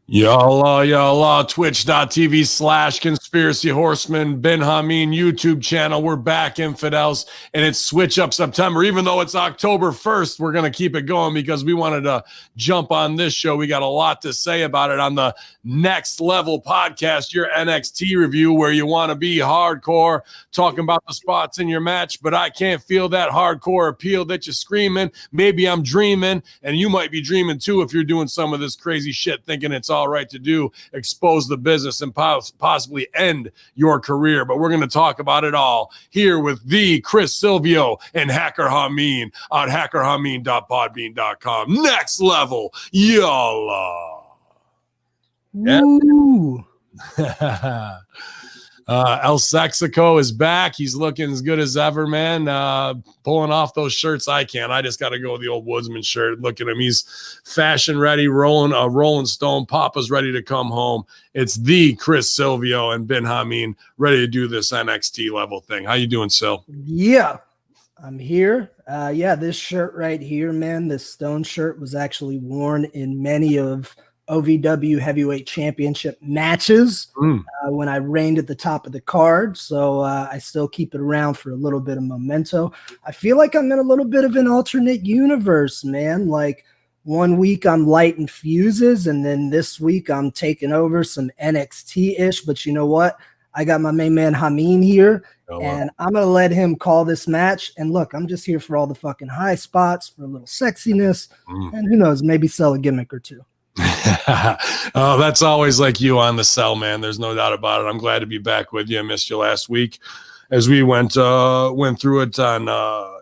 Yalla, twitch.tv/conspiracy horseman, Ben Hamin YouTube channel. We're back, infidels, and it's switch up September. Even though it's October 1st, we're going to keep it going because we wanted to jump on this show. We got a lot to say about it on the Next Level Podcast, your NXT review, where you want to be hardcore, talking about the spots in your match, but I can't feel that hardcore appeal that you're screaming. Maybe I'm dreaming, and you might be dreaming too if you're doing some of this crazy shit, thinking it's all right to do, expose the business and possibly end your career. But we're going to talk about it all here with the Chris Silvio and Hacker Hamin on hackerhamin.podbean.com. Next Level, yalla. Woo. El Sexico is back. He's looking as good as ever, man. Pulling off those shirts, I can't. I just got to go with the old Woodsman shirt. Look at him. He's fashion ready, rolling stone. Papa's ready to come home. It's the Chris Silvio and Ben Hamin ready to do this NXT level thing. How you doing, Sil? Yeah, I'm here. This shirt right here, man, this stone shirt was actually worn in many of OVW heavyweight championship matches when I reigned at the top of the card. So I still keep it around for a little bit of memento. I feel like I'm in a little bit of an alternate universe, man. Like one week I'm lighting fuses, and then this week I'm taking over some NXT-ish. But you know what? I got my main man Hamin here, and I'm going to let him call this match. And look, I'm just here for all the fucking high spots, for a little sexiness, and who knows, maybe sell a gimmick or two. Oh, that's always like you on the cell, man. There's no doubt about it. I'm glad to be back with you. I missed you last week as we went through it on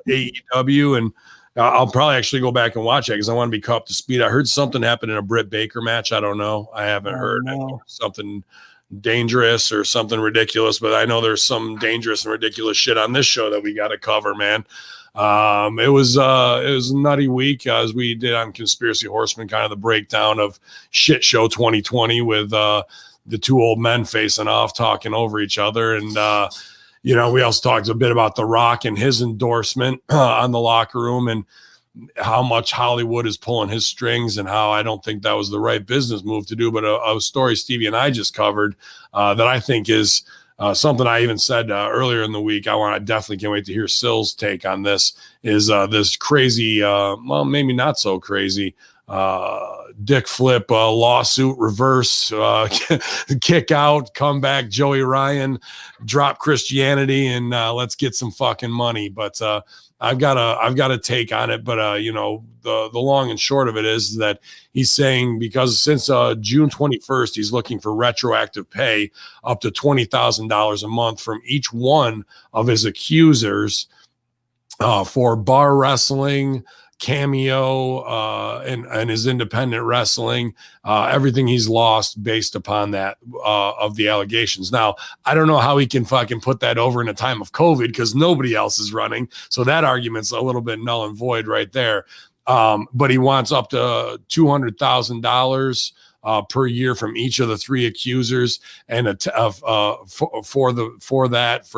AEW, and I'll probably actually go back and watch it because I want to be caught up to speed. I heard something happened in a Britt Baker match. I don't know. I haven't heard something dangerous or something ridiculous, but I know there's some dangerous and ridiculous shit on this show that we got to cover, man. It was a nutty week as we did on Conspiracy Horseman, kind of the breakdown of shit show 2020 with the two old men facing off, talking over each other. And, we also talked a bit about The Rock and his endorsement on the locker room and how much Hollywood is pulling his strings and how I don't think that was the right business move to do. But a story Stevie and I just covered that I think is something I even said earlier in the week. I definitely can't wait to hear Sil's take on this. Is this crazy? Well, maybe not so crazy. Dick flip lawsuit reverse kick out comeback. Joey Ryan drop Christianity and let's get some fucking money. But I've got a take on it. But the long and short of it is that he's saying because since June 21st, he's looking for retroactive pay up to $20,000 a month from each one of his accusers for bar wrestling, cameo, and his independent wrestling, everything he's lost based upon that of the allegations. Now, I don't know how he can fucking put that over in a time of COVID because nobody else is running. So that argument's a little bit null and void right there. But he wants up to $200,000 per year from each of the three accusers, and for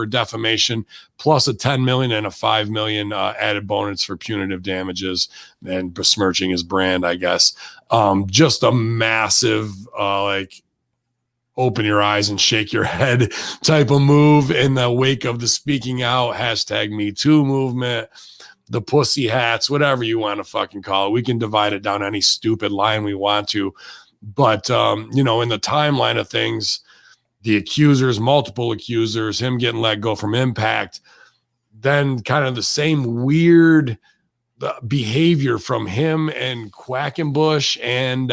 defamation, plus a $10 million and a $5 million added bonus for punitive damages and besmirching his brand, I guess. Just a massive open your eyes and shake your head type of move in the wake of the speaking out #MeToo movement. The pussy hats, whatever you want to fucking call it. We can divide it down any stupid line we want to. But, in the timeline of things, the accusers, multiple accusers, him getting let go from Impact, then kind of the same weird behavior from him and Quackenbush and,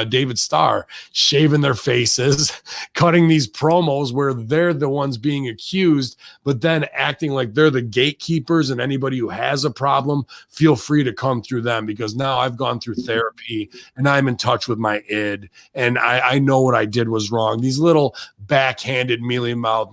David Starr shaving their faces, cutting these promos where they're the ones being accused, but then acting like they're the gatekeepers and anybody who has a problem, feel free to come through them because now I've gone through therapy and I'm in touch with my id and I know what I did was wrong. These little backhanded mealy mouth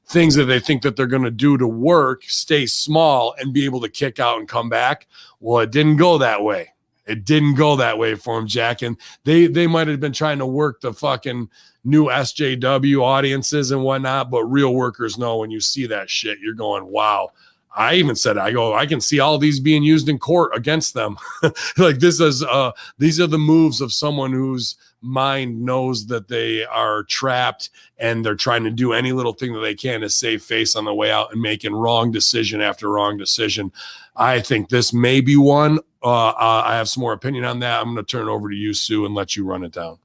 things that they think that they're going to do to work, stay small and be able to kick out and come back. Well, it didn't go that way. It didn't go that way for him, Jack. And they might have been trying to work the fucking new SJW audiences and whatnot, but real workers know when you see that shit, you're going, wow, I even said, I can see all these being used in court against them. Like these are the moves of someone whose mind knows that they are trapped and they're trying to do any little thing that they can to save face on the way out and making wrong decision after wrong decision. I think this may be one. I have some more opinion on that. I'm going to turn it over to you, Sue, and let you run it down.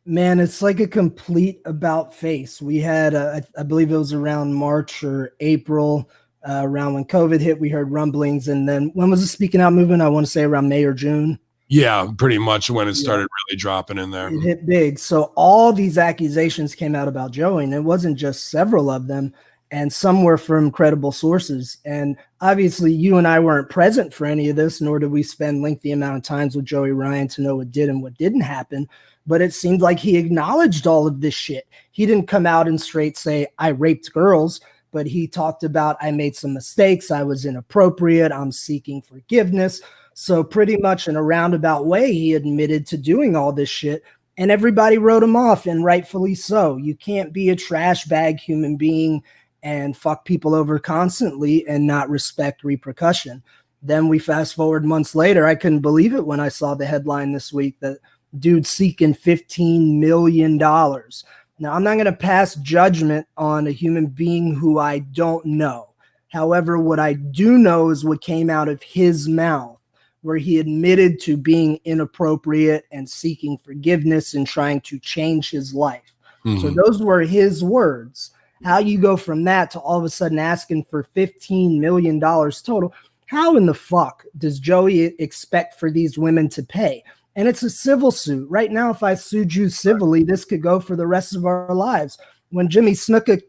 Man, it's like a complete about face. We had, I believe it was around March or April, around when COVID hit, we heard rumblings. And then when was the speaking out movement? I want to say around May or June. Yeah, pretty much when it started really dropping in there. It hit big. So all these accusations came out about Joey, and it wasn't just several of them, and some were from credible sources. And obviously you and I weren't present for any of this, nor did we spend lengthy amount of times with Joey Ryan to know what did and what didn't happen. But it seemed like he acknowledged all of this shit. He didn't come out and straight say, I raped girls, but he talked about, I made some mistakes. I was inappropriate. I'm seeking forgiveness. So pretty much in a roundabout way, he admitted to doing all this shit, and everybody wrote him off, and rightfully so. You can't be a trash bag human being and fuck people over constantly and not respect repercussion. Then we fast forward months later. I couldn't believe it when I saw the headline this week that dude seeking $15 million. Now, I'm not going to pass judgment on a human being who I don't know. However, what I do know is what came out of his mouth, where he admitted to being inappropriate and seeking forgiveness and trying to change his life. Mm-hmm. So those were his words. How you go from that to all of a sudden asking for $15 million total? How in the fuck does Joey expect for these women to pay? And it's a civil suit. Right now, if I sued you civilly, this could go for the rest of our lives. When Jimmy Snuka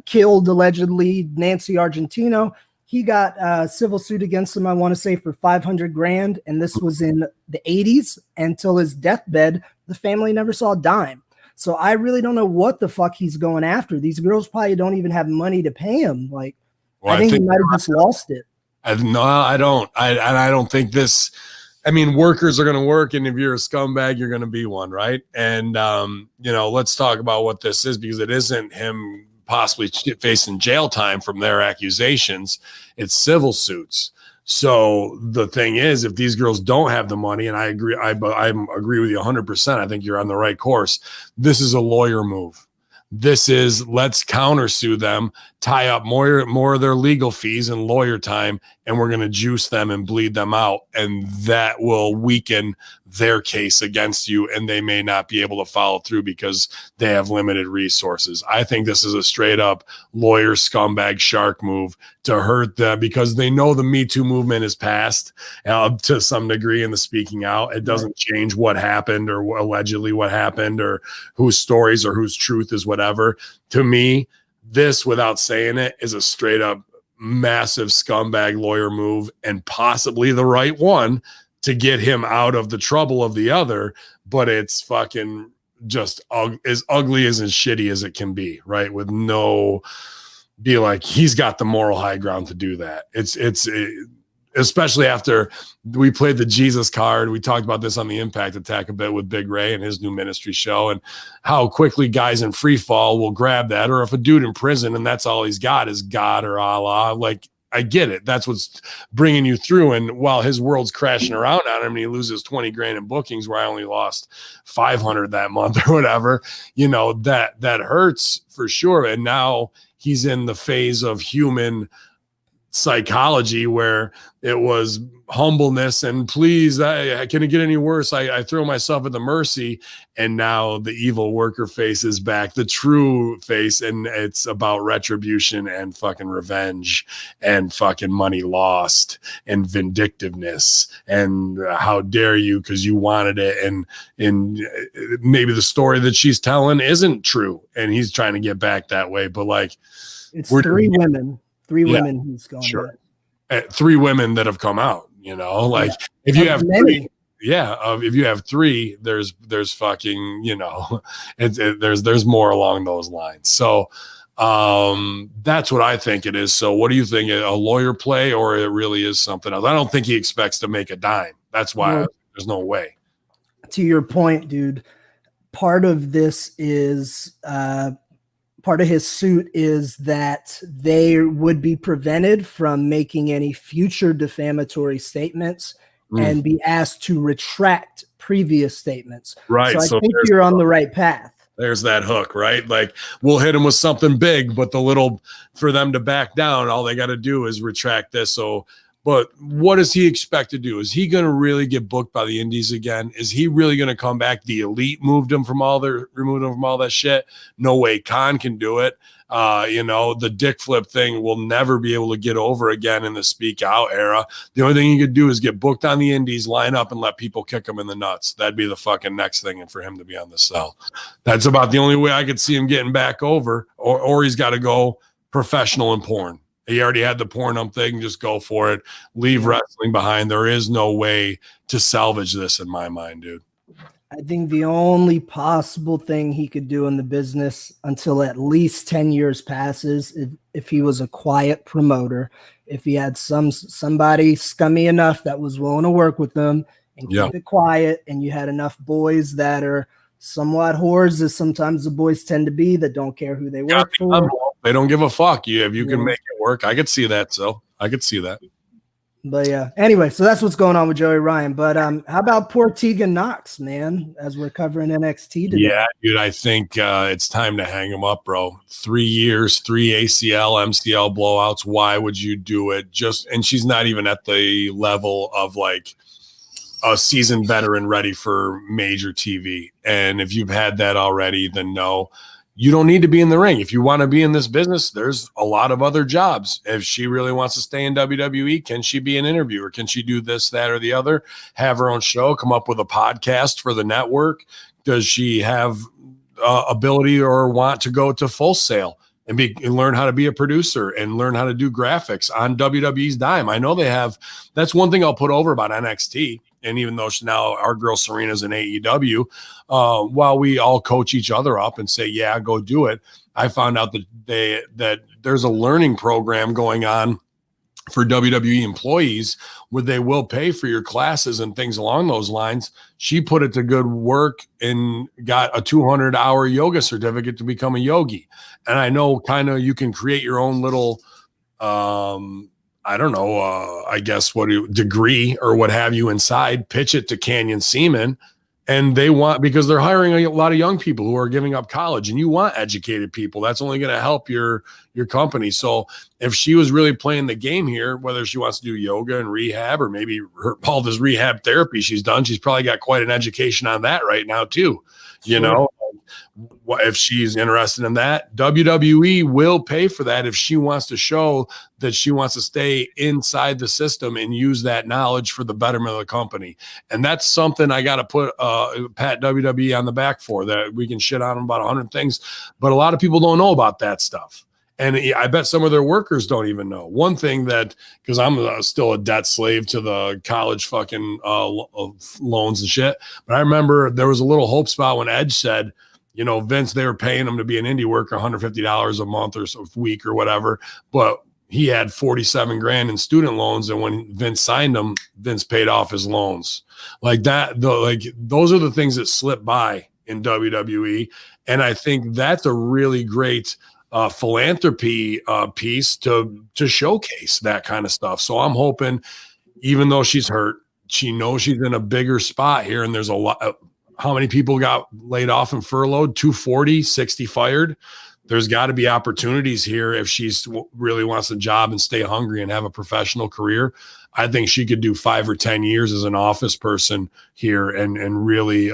killed, allegedly, Nancy Argentino, he got a civil suit against him, I want to say, for $500,000. And this was in the 80s. Until his deathbed, the family never saw a dime. So I really don't know what the fuck he's going after. These girls probably don't even have money to pay him. Like, well, I think he might have just lost it. No, I don't. I don't think this. I mean, workers are going to work, and if you're a scumbag, you're going to be one, right? And, let's talk about what this is, because it isn't him possibly facing jail time from their accusations. It's civil suits. So the thing is, if these girls don't have the money, and I agree, I agree with you 100%, I think you're on the right course. This is a lawyer move. This is, let's countersue them, tie up more of their legal fees and lawyer time, and we're going to juice them and bleed them out. And that will weaken their case against you, and they may not be able to follow through because they have limited resources. I think this is a straight up lawyer scumbag shark move to hurt them, because they know the Me Too movement is past to some degree in the speaking out. It doesn't change what happened or allegedly what happened or whose stories or whose truth is whatever. To me, this, without saying it, is a straight up massive scumbag lawyer move, and possibly the right one to get him out of the trouble of the other. But it's fucking just as ugly as shitty as it can be, right? With no, be like, he's got the moral high ground to do that. It's especially after we played the Jesus card. We talked about this on the Impact Attack a bit with Big Ray and his new ministry show, and how quickly guys in free fall will grab that. Or if a dude in prison and that's all he's got is God or Allah, like, I get it. That's what's bringing you through. And while his world's crashing around on him and he loses 20 grand in bookings, where I only lost 500 that month or whatever, that hurts for sure. And now he's in the phase of human psychology where it was humbleness and please, can it get any worse? I throw myself at the mercy, and now the evil worker face is back, the true face, and it's about retribution and fucking revenge and fucking money lost and vindictiveness and how dare you because you wanted it, and maybe the story that she's telling isn't true and he's trying to get back that way, but like it's three women he's going sure. Three women that have come out, if you have three, if you have three, there's fucking, there's more along those lines. So that's what I think it is. So what do you think, a lawyer play, or it really is something else? I don't think he expects to make a dime. That's why there's no way. To your point, dude, part of this is part of his suit is that they would be prevented from making any future defamatory statements and be asked to retract previous statements. Right. So I think you're on the right path. There's that hook, right? Like we'll hit them with something big, but for them to back down, all they got to do is retract this. So, but what does he expect to do? Is he going to really get booked by the indies again? Is he really going to come back? The elite removed him from all that shit. No way Khan can do it. The dick flip thing will never be able to get over again in the speak out era. The only thing he could do is get booked on the indies, line up and let people kick him in the nuts. That'd be the fucking next thing. And for him to be on the cell, that's about the only way I could see him getting back over, or he's got to go professional in porn. He already had the Pornhub thing. Just go for it. Leave wrestling behind. There is no way to salvage this in my mind, dude. I think the only possible thing he could do in the business until at least 10 years passes, if he was a quiet promoter, if he had somebody scummy enough that was willing to work with them and keep it quiet, and you had enough boys that are somewhat whores, as sometimes the boys tend to be, that don't care who they work for. They don't give a fuck. If you can make it work, I could see that. So I could see that. But yeah, anyway, so that's what's going on with Joey Ryan. But how about poor Tegan Knox, man, as we're covering NXT today? Yeah, dude, I think it's time to hang him up, bro. 3 years, 3 ACL, MCL blowouts. Why would you do it? And she's not even at the level of like a seasoned veteran ready for major TV. And if you've had that already, then no. You don't need to be in the ring. If you want to be in this business, there's a lot of other jobs. If she really wants to stay in WWE, can she be an interviewer? Can she do this, that, or the other? Have her own show, come up with a podcast for the network? Does she have ability or want to go to Full Sail and learn how to be a producer and learn how to do graphics on WWE's dime? I know they have. That's one thing I'll put over about NXT. And even though now our girl Serena's in AEW, while we all coach each other up and say, yeah, go do it, I found out that there's a learning program going on for WWE employees where they will pay for your classes and things along those lines. She put it to good work and got a 200-hour yoga certificate to become a yogi. And I know kind of you can create your own little I guess degree or what have you inside, pitch it to Canyon Seaman. And because they're hiring a lot of young people who are giving up college, and you want educated people. That's only going to help your company. So if she was really playing the game here, whether she wants to do yoga and rehab, or maybe all this rehab therapy she's done, she's probably got quite an education on that right now too. You know, if she's interested in that, WWE will pay for that if she wants to show that she wants to stay inside the system and use that knowledge for the betterment of the company. And that's something I got to put pat WWE on the back for. That we can shit on them about 100 things, but a lot of people don't know about that stuff. And I bet some of their workers don't even know. One thing because I'm still a debt slave to the college fucking loans and shit. But I remember there was a little hope spot when Edge said, Vince, they were paying him to be an indie worker, $150 a month or a week or whatever. But he had 47 grand in student loans. And when Vince signed him, Vince paid off his loans like that. Those are the things that slip by in WWE. And I think that's a really great philanthropy piece to showcase that kind of stuff. So I'm hoping, even though she's hurt, she knows she's in a bigger spot here. And there's a lot. How many people got laid off and furloughed? 240, 60 fired. There's got to be opportunities here if she really wants a job and stay hungry and have a professional career. I think she could do 5 or 10 years as an office person here and really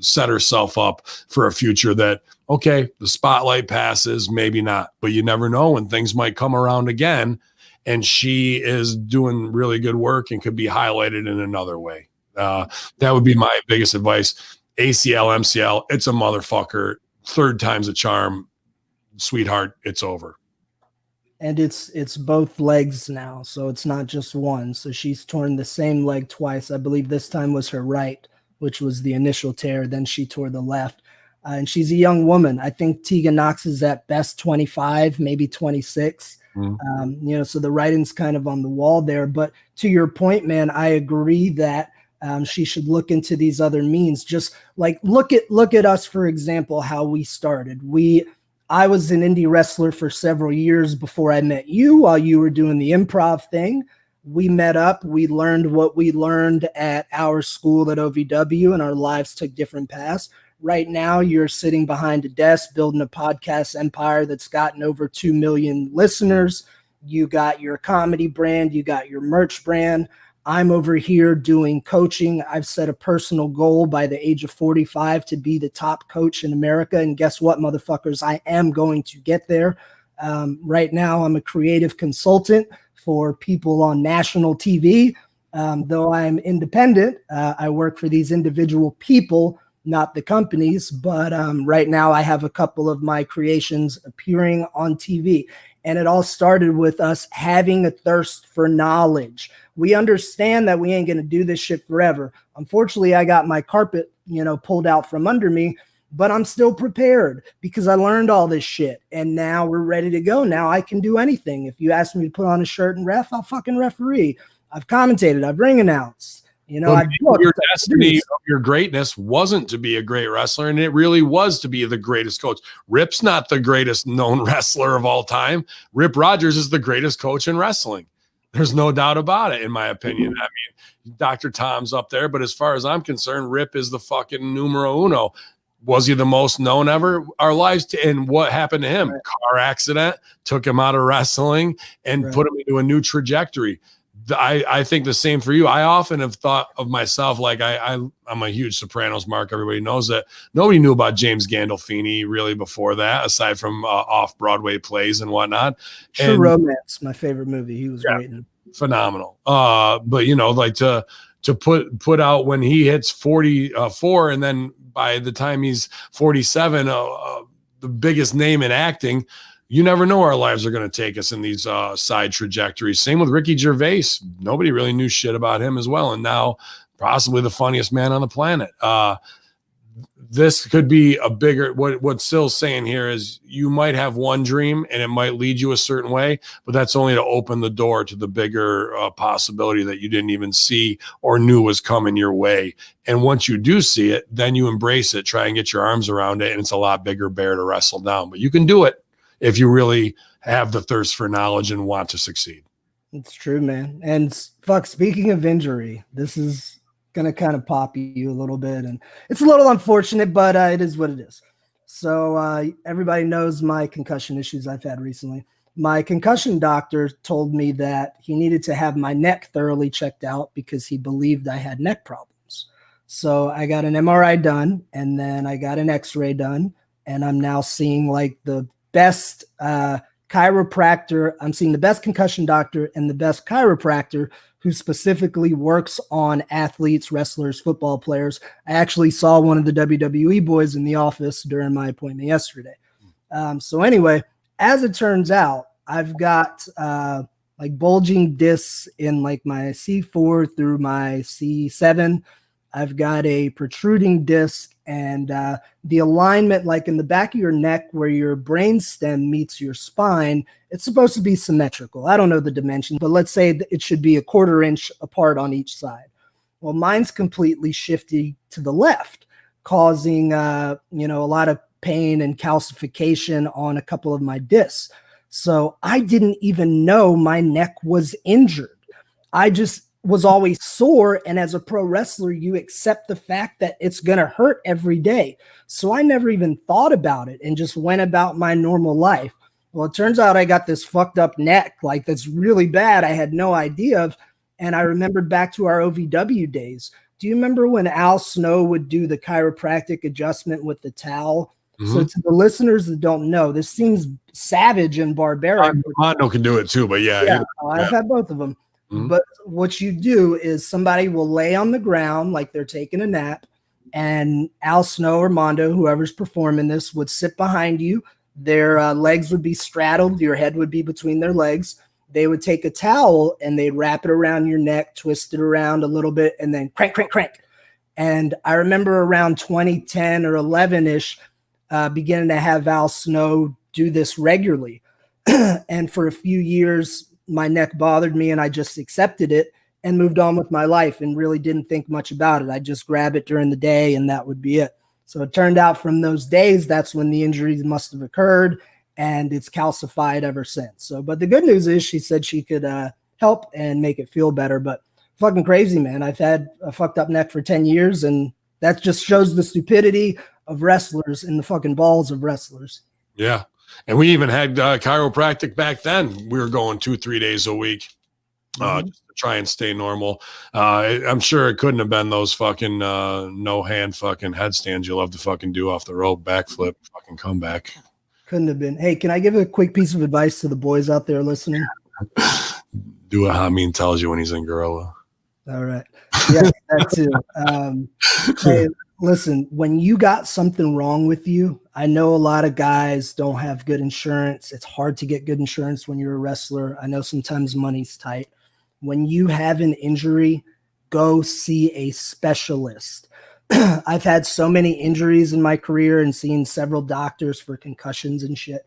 set herself up for a future that, okay, the spotlight passes, maybe not, but you never know when things might come around again. And she is doing really good work and could be highlighted in another way. That would be my biggest advice. ACL, MCL, it's a motherfucker. 3rd time's a charm. Sweetheart, it's over. And it's both legs now, so it's not just one. So she's torn the same leg twice. I believe this time was her right, which was the initial tear. Then she tore the left. And she's a young woman. I think Tegan Knox is at best 25, maybe 26. So the writing's kind of on the wall there. But to your point, man, I agree that she should look into these other means. Just like look at us, for example, how we started. We I was an indie wrestler for several years before I met you while you were doing the improv thing. We met up. We learned what we learned at our school at OVW, and our lives took different paths. Right now, you're sitting behind a desk building a podcast empire that's gotten over 2 million listeners. You got your comedy brand. You got your merch brand. I'm over here doing coaching. I've set a personal goal by the age of 45 to be the top coach in America. And guess what, motherfuckers? I am going to get there. Right now, I'm a creative consultant for people on national TV. Though I'm independent, I work for these individual people, not the companies. But right now, I have a couple of my creations appearing on TV. And it all started with us having a thirst for knowledge. We understand that we ain't going to do this shit forever. Unfortunately, I got my carpet, pulled out from under me, but I'm still prepared because I learned all this shit. And now we're ready to go. Now I can do anything. If you ask me to put on a shirt and ref, I'll fucking referee. I've commentated. I've ring announced. Your destiny of your greatness wasn't to be a great wrestler, and it really was to be the greatest coach. Rip's not the greatest known wrestler of all time. Rip Rogers is the greatest coach in wrestling. There's no doubt about it, in my opinion. I mean, Dr. Tom's up there, but as far as I'm concerned, Rip is the fucking numero uno. Was he the most known ever? Our lives, and what happened to him? Right. Car accident took him out of wrestling and put him into a new trajectory. I think the same for you. I often have thought of myself like I'm a huge Sopranos mark. Everybody knows that. Nobody knew about James Gandolfini really before that, aside from off-Broadway plays and whatnot. True Romance, my favorite movie. He was great. Phenomenal. But like to put out when he hits 44, and then by the time he's 47, the biggest name in acting. You never know where our lives are going to take us in these side trajectories. Same with Ricky Gervais. Nobody really knew shit about him as well. And now possibly the funniest man on the planet. This could be a bigger, what Sil's saying here is you might have one dream and it might lead you a certain way, but that's only to open the door to the bigger possibility that you didn't even see or knew was coming your way. And once you do see it, then you embrace it, try and get your arms around it. And it's a lot bigger bear to wrestle down, but you can do it if you really have the thirst for knowledge and want to succeed. It's true, man. And speaking of injury, this is going to kind of pop you a little bit. And it's a little unfortunate, but it is what it is. So everybody knows my concussion issues I've had recently. My concussion doctor told me that he needed to have my neck thoroughly checked out because he believed I had neck problems. So I got an MRI done, and then I got an X-ray done, and I'm now seeing like the best chiropractor. I'm seeing the best concussion doctor and the best chiropractor who specifically works on athletes, wrestlers, football players. I actually saw one of the WWE boys in the office during my appointment yesterday. So anyway, as it turns out, I've got like bulging discs in like my C4 through my C7. I've got a protruding disc, and the alignment, like in the back of your neck where your brainstem meets your spine, it's supposed to be symmetrical. I don't know the dimension, but let's say it should be 1/4 inch apart on each side. Well, mine's completely shifty to the left, causing a lot of pain and calcification on a couple of my discs. So I didn't even know my neck was injured. I just was always sore, and as a pro wrestler, you accept the fact that it's going to hurt every day. So I never even thought about it and just went about my normal life. Well, it turns out I got this fucked up neck, like that's really bad. I had no idea of, and I remembered back to our OVW days. Do you remember when Al Snow would do the chiropractic adjustment with the towel? Mm-hmm. So to the listeners that don't know, this seems savage and barbaric. Mondo can do it too, but yeah. I've had both of them. Mm-hmm. But what you do is somebody will lay on the ground like they're taking a nap, and Al Snow or Mondo, whoever's performing this, would sit behind you. Their legs would be straddled. Your head would be between their legs. They would take a towel and they'd wrap it around your neck, twist it around a little bit, and then crank, crank, crank. And I remember around 2010 or 11-ish, beginning to have Al Snow do this regularly. And for a few years, my neck bothered me, and I just accepted it and moved on with my life and really didn't think much about it. I just grab it during the day, and that would be it. So it turned out from those days, that's when the injuries must have occurred, and it's calcified ever since. So, but the good news is she said she could help and make it feel better. But fucking crazy, man. I've had a fucked up neck for 10 years, and that just shows the stupidity of wrestlers and the fucking balls of wrestlers. Yeah. And we even had chiropractic back then. We were going 2-3 days a week just to try and stay normal. I'm sure it couldn't have been those fucking no hand fucking headstands you love to fucking do off the rope, backflip, fucking comeback. Couldn't have been. Hey, can I give a quick piece of advice to the boys out there listening? Do what Hamin tells you when he's in gorilla. All right. Yeah, that too. Hey, listen, when you got something wrong with you, I know a lot of guys don't have good insurance. It's hard to get good insurance when you're a wrestler. I know sometimes money's tight. When you have an injury, go see a specialist. I've had so many injuries in my career and seen several doctors for concussions and shit,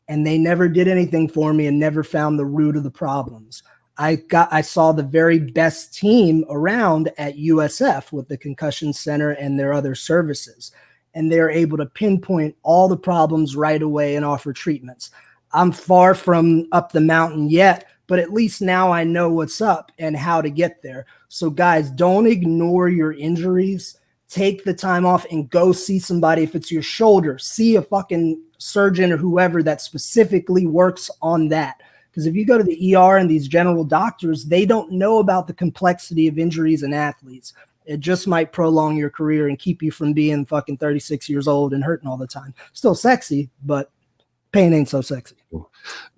and they never did anything for me and never found the root of the problems. I saw the very best team around at USF with the Concussion Center and their other services, and they're able to pinpoint all the problems right away and offer treatments. I'm far from up the mountain yet, but at least now I know what's up and how to get there. So guys, don't ignore your injuries. Take the time off and go see somebody. If it's your shoulder, see a fucking surgeon or whoever that specifically works on that. Because if you go to the ER and these general doctors, they don't know about the complexity of injuries in athletes. It just might prolong your career and keep you from being fucking 36 years old and hurting all the time. Still sexy, but pain ain't so sexy.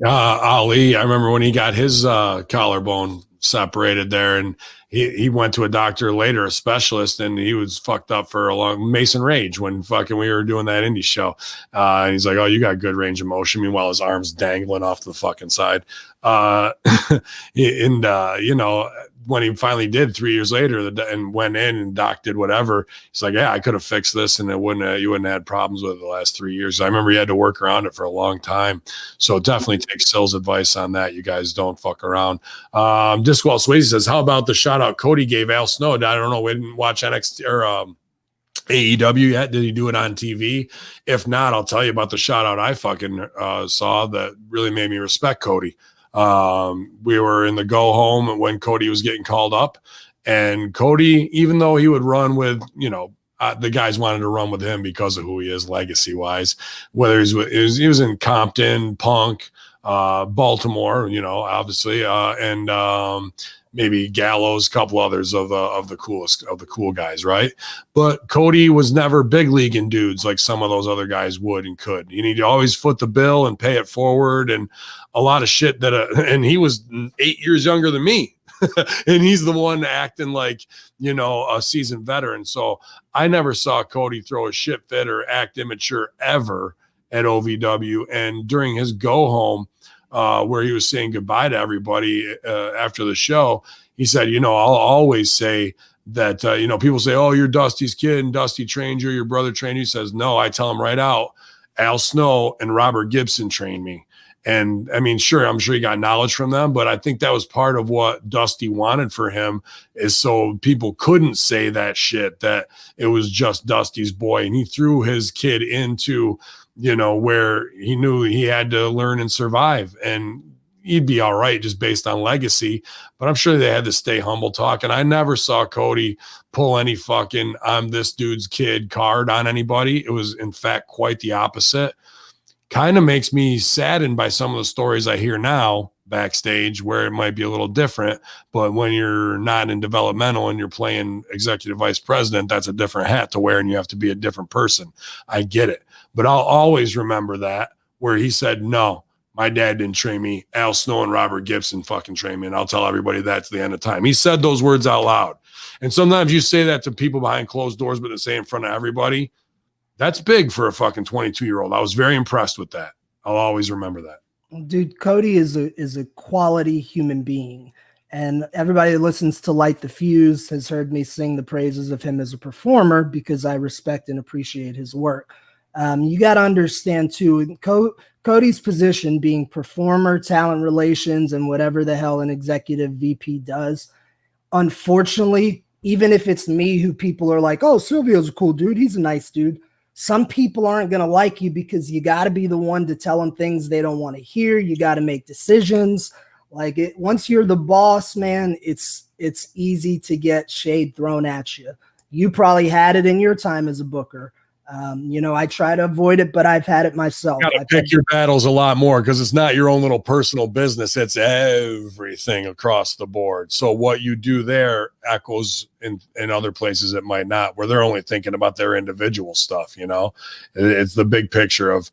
Ali, I remember when he got his collarbone separated there, and he went to a doctor later, a specialist, and he was fucked up for a long Mason Rage when fucking we were doing that indie show. And he's like, oh, you got good range of motion. Meanwhile, his arm's dangling off the fucking side. You know, when he finally did 3 years later and went in and doc did whatever, he's like, yeah, I could have fixed this and you wouldn't have had problems with it the last 3 years. I remember he had to work around it for a long time. So definitely take Sil's advice on that. You guys don't fuck around. Discwell Swayze says, how about the shout out Cody gave Al Snow? I don't know. We didn't watch NXT or AEW yet. Did he do it on TV? If not, I'll tell you about the shout out I fucking saw that really made me respect Cody. We were in the go home when Cody was getting called up, and Cody, even though he would run with, you know, the guys wanted to run with him because of who he is legacy wise, whether he was in Compton, Punk, Baltimore, you know, obviously, and maybe Gallows, a couple others of the cool guys, right? But Cody was never big league in dudes like some of those other guys would and could. You need to always foot the bill and pay it forward, and a lot of shit that and he was 8 years younger than me. And he's the one acting like, you know, a seasoned veteran. So I never saw Cody throw a shit fit or act immature ever at OVW. And during his go home, where he was saying goodbye to everybody after the show, he said, you know, I'll always say that, you know, people say, oh, you're Dusty's kid and Dusty trained you, your brother trained you. He says, no, I tell him right out, Al Snow and Robert Gibson trained me. And I mean, sure, I'm sure he got knowledge from them, but I think that was part of what Dusty wanted for him, is so people couldn't say that shit, that it was just Dusty's boy. And he threw his kid into, you know, where he knew he had to learn and survive, and he'd be all right just based on legacy. But I'm sure they had to stay humble talk. And I never saw Cody pull any fucking I'm this dude's kid card on anybody. It was, in fact, quite the opposite. Kind of makes me saddened by some of the stories I hear now backstage, where it might be a little different. But when you're not in developmental and you're playing executive vice president, that's a different hat to wear, and you have to be a different person. I get it. But I'll always remember that, where he said, no, my dad didn't train me. Al Snow and Robert Gibson fucking trained me. And I'll tell everybody that to the end of time. He said those words out loud. And sometimes you say that to people behind closed doors, but they say in front of everybody. That's big for a fucking 22-year-old. I was very impressed with that. I'll always remember that. Dude, Cody is a quality human being. And everybody that listens to Light the Fuse has heard me sing the praises of him as a performer, because I respect and appreciate his work. You got to understand, too, Cody's position being performer, talent relations, and whatever the hell an executive VP does, unfortunately, even if it's me who people are like, oh, Silvio's a cool dude, he's a nice dude, some people aren't going to like you because you got to be the one to tell them things they don't want to hear. You got to make decisions. Once you're the boss, man, it's easy to get shade thrown at you. You probably had it in your time as a booker. I try to avoid it, but I've had it myself. You got to pick your battles a lot more because it's not your own little personal business. It's everything across the board. So what you do there echoes in other places it might not, where they're only thinking about their individual stuff. It's the big picture of,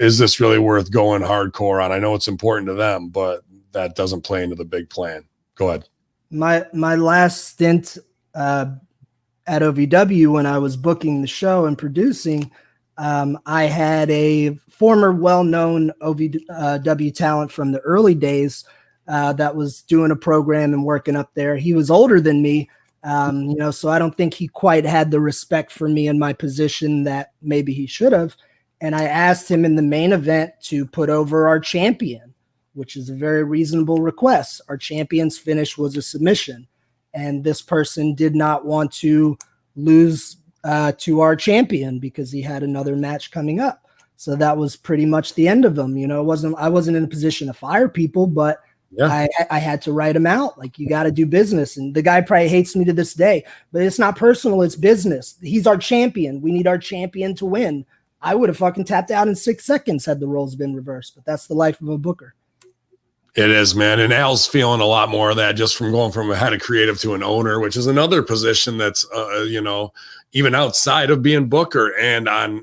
is this really worth going hardcore on? I know it's important to them, but that doesn't play into the big plan. Go ahead. My last stint at OVW, when I was booking the show and producing, I had a former well-known OVW talent from the early days that was doing a program and working up there. He was older than me, so I don't think he quite had the respect for me in my position that maybe he should have. And I asked him in the main event to put over our champion, which is a very reasonable request. Our champion's finish was a submission. And this person did not want to lose to our champion because he had another match coming up. So that was pretty much the end of him. I wasn't in a position to fire people, but yeah. I had to write him out. You got to do business. And the guy probably hates me to this day, but it's not personal. It's business. He's our champion. We need our champion to win. I would have fucking tapped out in 6 seconds had the roles been reversed, but that's the life of a booker. It is, man. And Al's feeling a lot more of that just from going from a head of creative to an owner, which is another position that's, even outside of being booker and on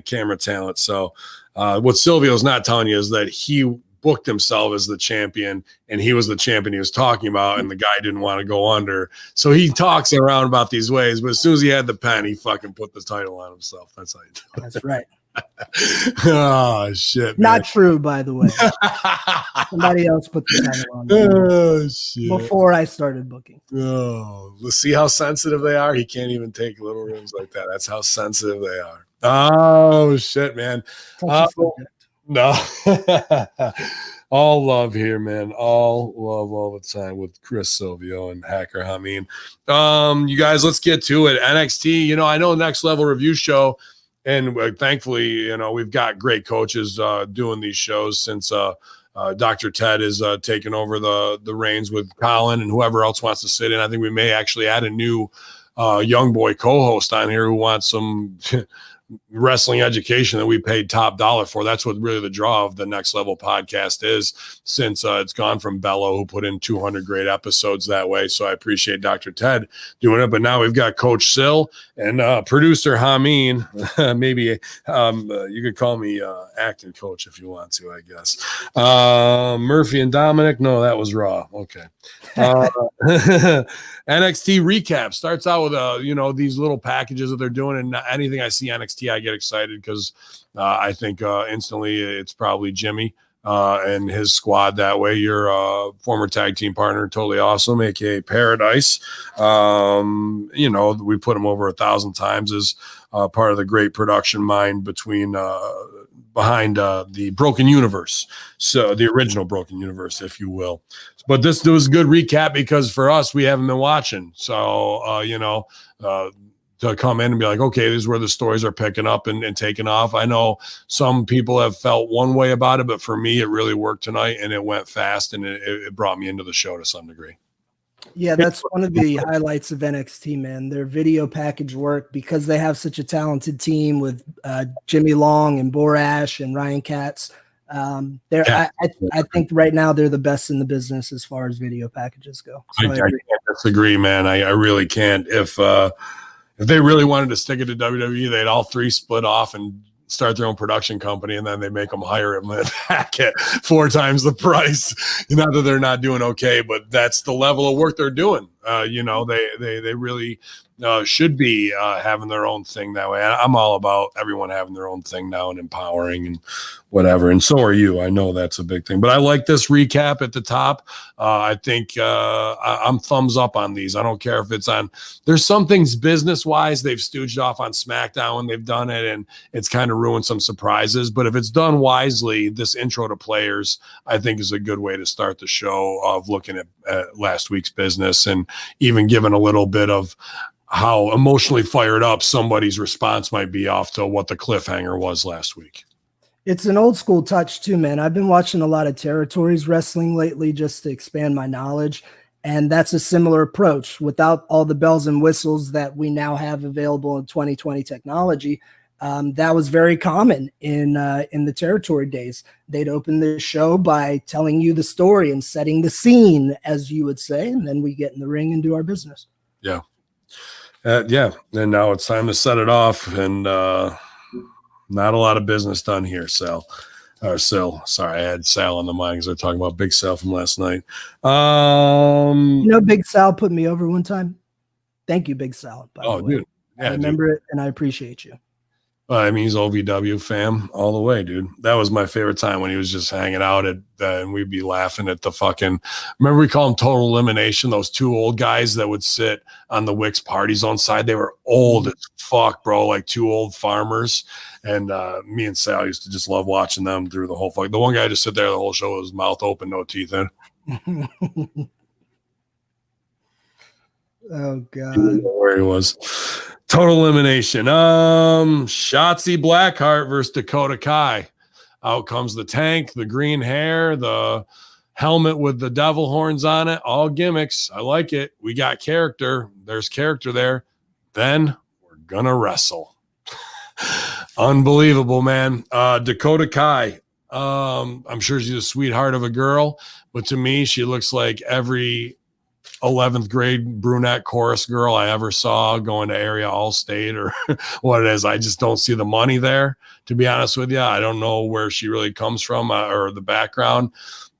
camera talent. So what Silvio's not telling you is that he booked himself as the champion and he was the champion he was talking about and the guy didn't want to go under. So he talks around about these ways, but as soon as he had the pen, he fucking put the title on himself. That's how you do it. That's right. Oh shit! Man. Not true, by the way. Somebody else put the title on. Oh shit! Before I started booking. Oh, let's see how sensitive they are. He can't even take little rooms like that. That's how sensitive they are. Oh shit, man! No, all love here, man. All love all the time with Chris Silvio and Hacker Hamin. You guys, let's get to it. NXT. I know Next Level Review Show. And thankfully, we've got great coaches doing these shows since Dr. Ted is taking over the reins with Colin and whoever else wants to sit in. I think we may actually add a new young boy co-host on here who wants some wrestling education that we paid top dollar for. That's what really the draw of the Next Level podcast is, since it's gone from Bello, who put in 200 great episodes that way. So I appreciate Dr. Ted doing it. But now we've got Coach Sil and producer Hamin. Maybe you could call me acting coach if you want to, I guess. Murphy and Dominic. No, that was Raw. Okay. NXT recap starts out with these little packages that they're doing, and anything I see NXT I get excited because I think instantly it's probably Jimmy and his squad that way. Your former tag team partner, Totally Awesome, aka Paradise. We put him over 1,000 times as part of the great production mind behind the Broken Universe, so the original Broken Universe, if you will. But this was a good recap because for us, we haven't been watching. So, to come in and be like, okay, this is where the stories are picking up and taking off. I know some people have felt one way about it, but for me, it really worked tonight and it went fast and it brought me into the show to some degree. Yeah, that's one of the highlights of NXT, man. Their video package work because they have such a talented team with Jimmy Long and Borash and Ryan Katz. I think right now they're the best in the business as far as video packages go. So I can't disagree, man. I really can't. If they really wanted to stick it to WWE, they'd all three split off and start their own production company, and then they make them hire them back at 4 times the price. Not that they're not doing okay, but that's the level of work they're doing. They really should be having their own thing that way. I'm all about everyone having their own thing now and empowering and whatever. And so are you. I know that's a big thing. But I like this recap at the top. I think I'm thumbs up on these. I don't care if it's on. There's some things business-wise they've stooged off on SmackDown when they've done it, and it's kind of ruined some surprises. But if it's done wisely, this intro to players, I think, is a good way to start the show of looking at last week's business and even giving a little bit of how emotionally fired up somebody's response might be off to what the cliffhanger was last week. It's an old school touch too, man. I've been watching a lot of territories wrestling lately just to expand my knowledge. And that's a similar approach without all the bells and whistles that we now have available in 2020 technology. That was very common in the territory days. They'd open the show by telling you the story and setting the scene, as you would say, and then we get in the ring and do our business. Yeah. Yeah. And now it's time to set it off, and not a lot of business done here, Sal. Or Sil. Sorry, I had Sal on the mind because we're talking about Big Sal from last night. Big Sal put me over one time. Thank you, Big Sal. By the way. Dude. Yeah, I remember it, and I appreciate you. I mean, he's OVW fam all the way, dude. That was my favorite time when he was just hanging out and we'd be laughing at the fucking. Remember, we call them Total Elimination. Those two old guys that would sit on the Wicks Party Zone side. They were old as fuck, bro. Like two old farmers. And me and Sal used to just love watching them through the whole fuck. The one guy just sit there the whole show with his mouth open, no teeth in. Oh God, where he was. Total Elimination. Shotzi Blackheart versus Dakota Kai. Out comes the tank, the green hair, the helmet with the devil horns on it. All gimmicks. I like it. We got character. There's character there. Then we're gonna wrestle. Unbelievable, man. Dakota Kai. I'm sure she's a sweetheart of a girl, but to me, she looks like every 11th grade brunette chorus girl I ever saw going to area all-state or what it is. I just don't see the money there, to be honest with you. I don't know where she really comes from or the background.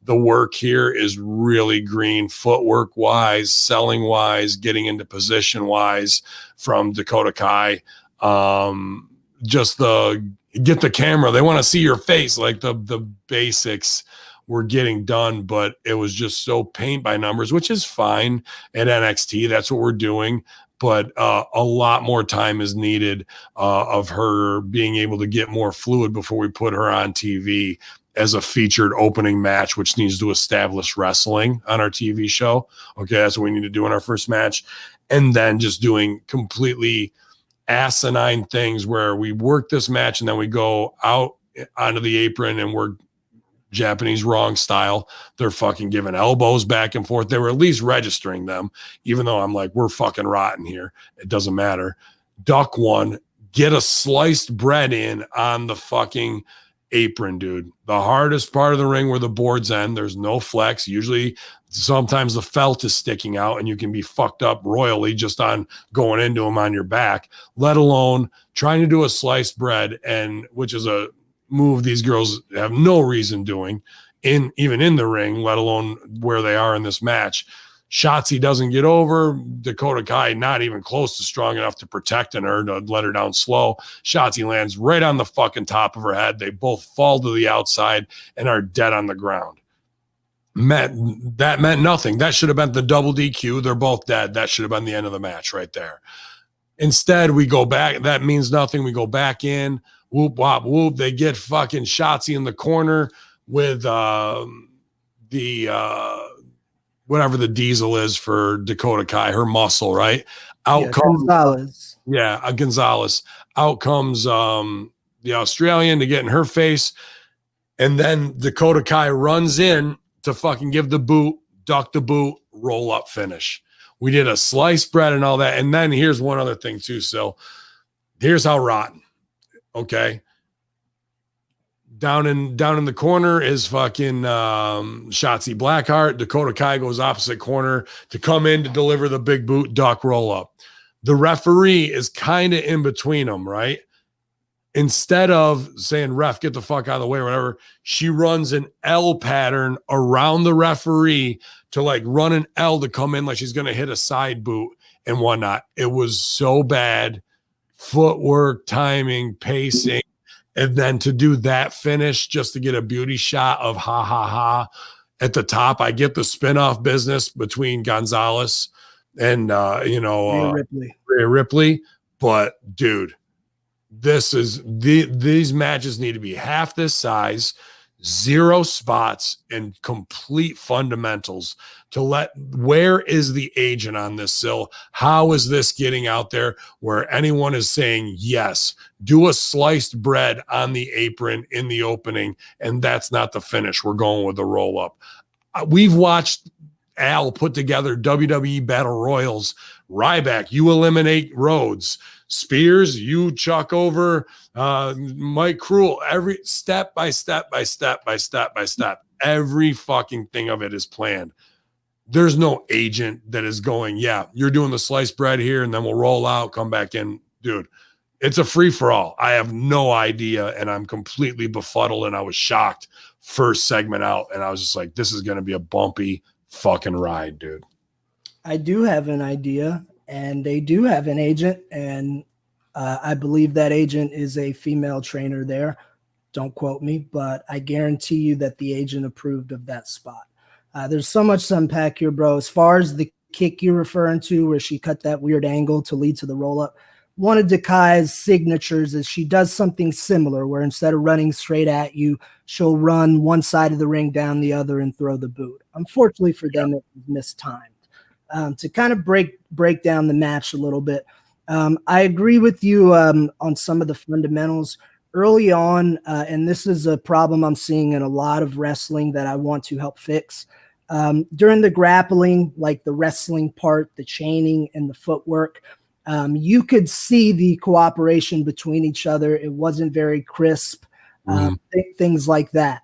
The work here is really green, footwork wise, selling wise, getting into position wise from Dakota Kai. Just get the camera. They want to see your face, like the basics were getting done, but it was just so paint by numbers, which is fine at NXT. That's what we're doing. But a lot more time is needed of her being able to get more fluid before we put her on TV as a featured opening match, which needs to establish wrestling on our TV show. Okay, that's what we need to do in our first match. And then just doing completely asinine things where we work this match and then we go out onto the apron and we're Japanese wrong style. They're fucking giving elbows back and forth. They were at least registering them, even though I'm like, we're fucking rotten here. It doesn't matter. Duck one, get a sliced bread in on the fucking apron, dude. The hardest part of the ring where the boards end, there's no flex. Usually, sometimes the felt is sticking out and you can be fucked up royally just on going into them on your back, let alone trying to do a sliced bread, and which is a move these girls have no reason doing even in the ring, let alone where they are in this match. Shotzi doesn't get over. Dakota Kai not even close to strong enough to protect her, to let her down slow. Shotzi lands right on the fucking top of her head. They both fall to the outside and are dead on the ground. That meant nothing. That should have been the double DQ. They're both dead. That should have been the end of the match right there. Instead, we go back. That means nothing. We go back in. Whoop, wop, whoop. They get fucking Shotzi in the corner with whatever the diesel is for Dakota Kai, her muscle, right? Out comes Gonzalez. Yeah, Gonzalez. Out comes the Australian to get in her face. And then Dakota Kai runs in to fucking give the boot, duck the boot, roll up finish. We did a sliced bread and all that. And then here's one other thing too. So here's how rotten. Okay. Down in the corner is fucking Shotzi Blackheart. Dakota Kai goes opposite corner to come in to deliver the big boot, duck, roll up. The referee is kind of in between them, right? Instead of saying, ref, get the fuck out of the way or whatever, she runs an L pattern around the referee to like run an L to come in like she's going to hit a side boot and whatnot. It was so bad. Footwork, timing, pacing. And then to do that finish just to get a beauty shot of ha, ha, ha at the top. I get the spinoff business between Gonzalez and, Rhea Ripley. But, dude, these matches need to be half this size, 0 spots and complete fundamentals to where is the agent on this, Sil? How is this getting out there where anyone is saying, yes, do a sliced bread on the apron in the opening, and that's not the finish. We're going with the roll up. We've watched Al put together WWE Battle Royals. Ryback, you eliminate Rhodes. Spears, you chuck over Mike Cruel. Every step by step by step by step by step. Every fucking thing of it is planned. There's no agent that is going, yeah, you're doing the sliced bread here, and then we'll roll out, come back in. Dude, it's a free-for-all. I have no idea, and I'm completely befuddled, and I was shocked first segment out, and I was just like, this is going to be a bumpy fucking ride, dude. I do have an idea, and they do have an agent, and I believe that agent is a female trainer there. Don't quote me, but I guarantee you that the agent approved of that spot. There's so much to unpack here, bro. As far as the kick you're referring to, where she cut that weird angle to lead to the roll-up, one of Dakai's signatures is she does something similar, where instead of running straight at you, she'll run one side of the ring down the other and throw the boot. Unfortunately for them, it was mistimed. To kind of break down the match a little bit, I agree with you on some of the fundamentals early on, and this is a problem I'm seeing in a lot of wrestling that I want to help fix. During the grappling, like the wrestling part, the chaining and the footwork, you could see the cooperation between each other. It wasn't very crisp, things like that.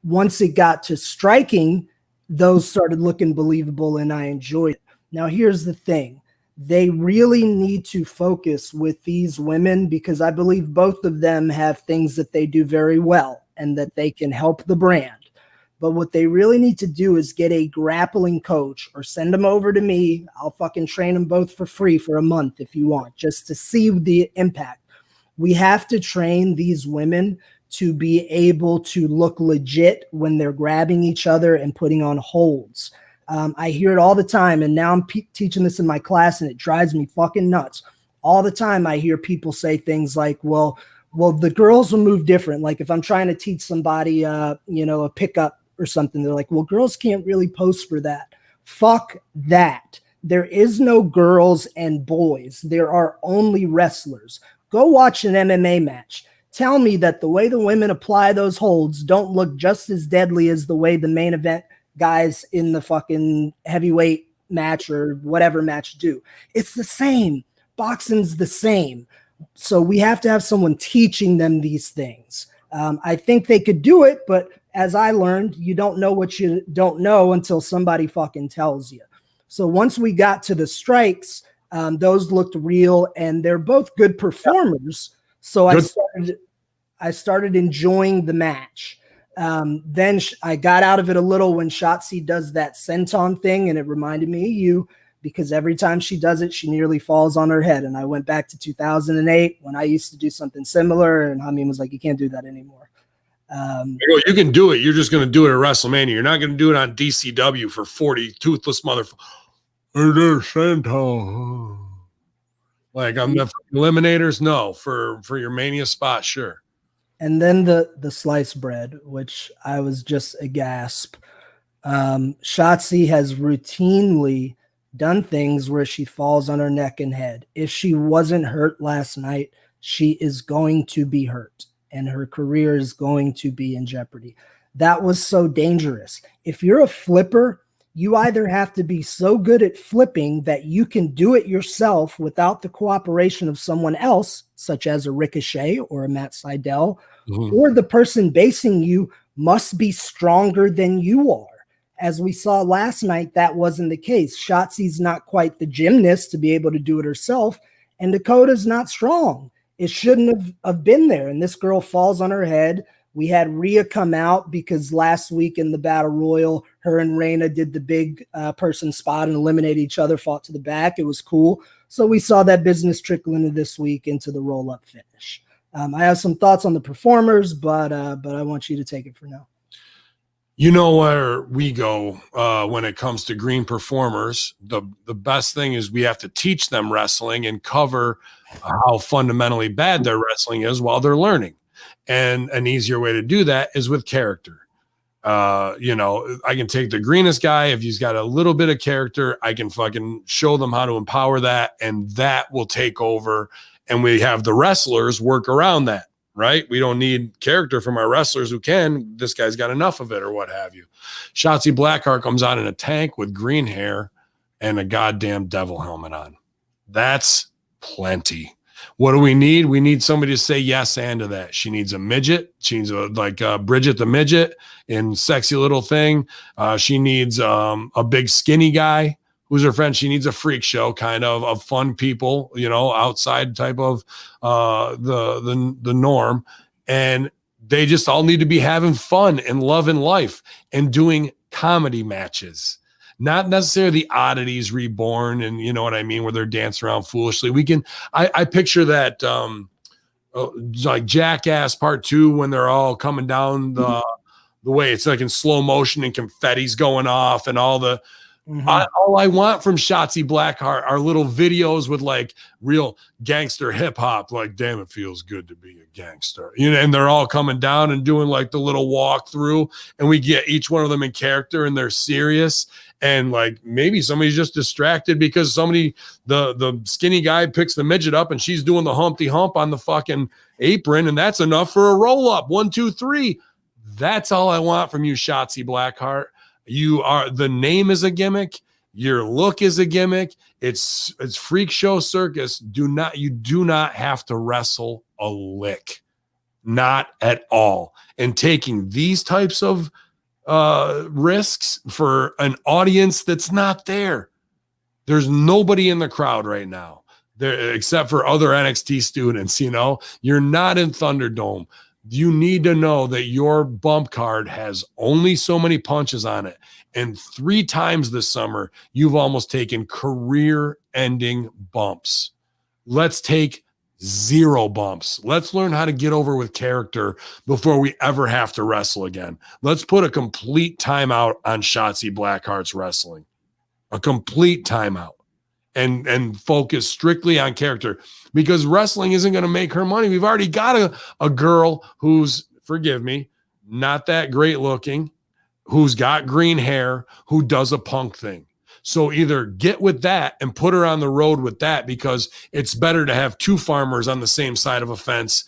Once it got to striking, those started looking believable, and I enjoyed it. Now, here's the thing. They really need to focus with these women, because I believe both of them have things that they do very well and that they can help the brand. But what they really need to do is get a grappling coach, or send them over to me. I'll fucking train them both for free for a month if you want, just to see the impact. We have to train these women to be able to look legit when they're grabbing each other and putting on holds. I hear it all the time, and now I'm teaching this in my class, and it drives me fucking nuts. All the time I hear people say things like, well, the girls will move different. Like if I'm trying to teach somebody, a pickup or something, they're like, well, girls can't really post for that. Fuck that. There is no girls and boys. There are only wrestlers. Go watch an MMA match. Tell me that the way the women apply those holds don't look just as deadly as the way the main event guys in the fucking heavyweight match or whatever match do. It's the same. Boxing's the same. So we have to have someone teaching them these things. I think they could do it, but as I learned, you don't know what you don't know until somebody fucking tells you. So once we got to the strikes, those looked real, and they're both good performers. So I started enjoying the match. Then I got out of it a little when Shotzi does that senton thing, and it reminded me of you, because every time she does it, she nearly falls on her head. And I went back to 2008 when I used to do something similar, and Hamin was like, you can't do that anymore. You can do it. You're just going to do it at WrestleMania. You're not going to do it on DCW for 40 toothless motherfuckers. Like, I'm the eliminators. No, for your Mania spot, sure. And then the sliced bread, which I was just aghast. Shotzi has routinely done things where she falls on her neck and head. If she wasn't hurt last night, she is going to be hurt, and her career is going to be in jeopardy. That was so dangerous. If you're a flipper, you either have to be so good at flipping that you can do it yourself without the cooperation of someone else, such as a Ricochet or a Matt Sydal, or the person basing you must be stronger than you are. As we saw last night, that wasn't the case. Shotzi's not quite the gymnast to be able to do it herself, and Dakota's not strong. It shouldn't have been there, and this girl falls on her head. We had Rhea come out because last week in the Battle Royal, her and Reina did the big person spot and eliminate each other, fought to the back. It was cool. So we saw that business trickle into this week into the roll-up finish. I have some thoughts on the performers, but I want you to take it for now. You know where we go when it comes to green performers. The best thing is we have to teach them wrestling and cover how fundamentally bad their wrestling is while they're learning. And an easier way to do that is with character. I can take the greenest guy. If he's got a little bit of character, I can fucking show them how to empower that, and that will take over. And we have the wrestlers work around that, right? We don't need character from our wrestlers who can. This guy's got enough of it or what have you. Shotzi Blackheart comes out in a tank with green hair and a goddamn devil helmet on. That's plenty. What do we need? We need somebody to say yes and to that. She needs a midget. She needs Bridget the midget in Sexy Little Thing. She needs a big skinny guy who's her friend. She needs a freak show kind of fun people, outside type of the norm. And they just all need to be having fun and love in life and doing comedy matches. Not necessarily the Oddities Reborn, and you know what I mean, where they're dancing around foolishly. I picture that like Jackass Part 2 when they're all coming down the way. It's like in slow motion and confetti's going off and all the. All I want from Shotzi Blackheart are little videos with like real gangster hip hop, like damn, it feels good to be a gangster, and they're all coming down and doing like the little walk through, and we get each one of them in character and they're serious, and like maybe somebody's just distracted because the skinny guy picks the midget up and she's doing the Humpty Hump on the fucking apron, and that's enough for a roll up 1, 2, 3. That's all I want from you, Shotzi Blackheart. The name is a gimmick. Your look is a gimmick. It's freak show circus. You do not have to wrestle a lick. Not at all. And taking these types of risks for an audience that's not there. There's nobody in the crowd right now there except for other NXT students. You're not in Thunderdome. You need to know that your bump card has only so many punches on it. And 3 times this summer, you've almost taken career-ending bumps. Let's take 0 bumps. Let's learn how to get over with character before we ever have to wrestle again. Let's put a complete timeout on Shotzi Blackheart's wrestling. A complete timeout. And focus strictly on character, because wrestling isn't going to make her money. We've already got a girl who's, forgive me, not that great looking, who's got green hair, who does a punk thing. So either get with that and put her on the road with that, because it's better to have 2 farmers on the same side of a fence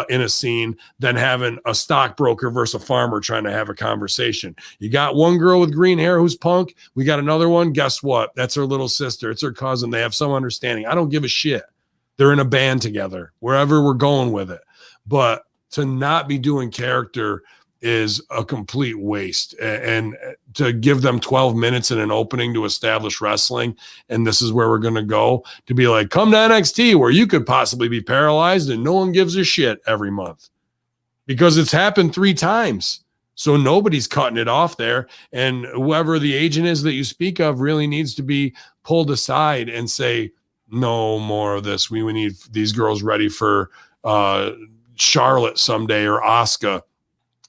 in a scene than having a stockbroker versus a farmer trying to have a conversation. You got one girl with green hair who's punk. We got another one. Guess what? That's her little sister. It's her cousin. They have some understanding. I don't give a shit. They're in a band together, wherever we're going with it. But to not be doing character is a complete waste, and to give them 12 minutes in an opening to establish wrestling, and this is where we're going to go, to be like, come to NXT where you could possibly be paralyzed and no one gives a shit every month, because it's happened 3 times. So nobody's cutting it off there, and whoever the agent is that you speak of really needs to be pulled aside and say, no more of this. We need these girls ready for Charlotte someday or Asuka.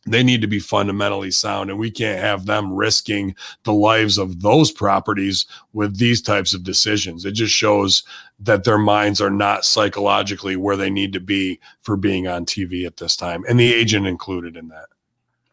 They need to be fundamentally sound, and we can't have them risking the lives of those properties with these types of decisions. It just shows that their minds are not psychologically where they need to be for being on TV at this time, and the agent included in that.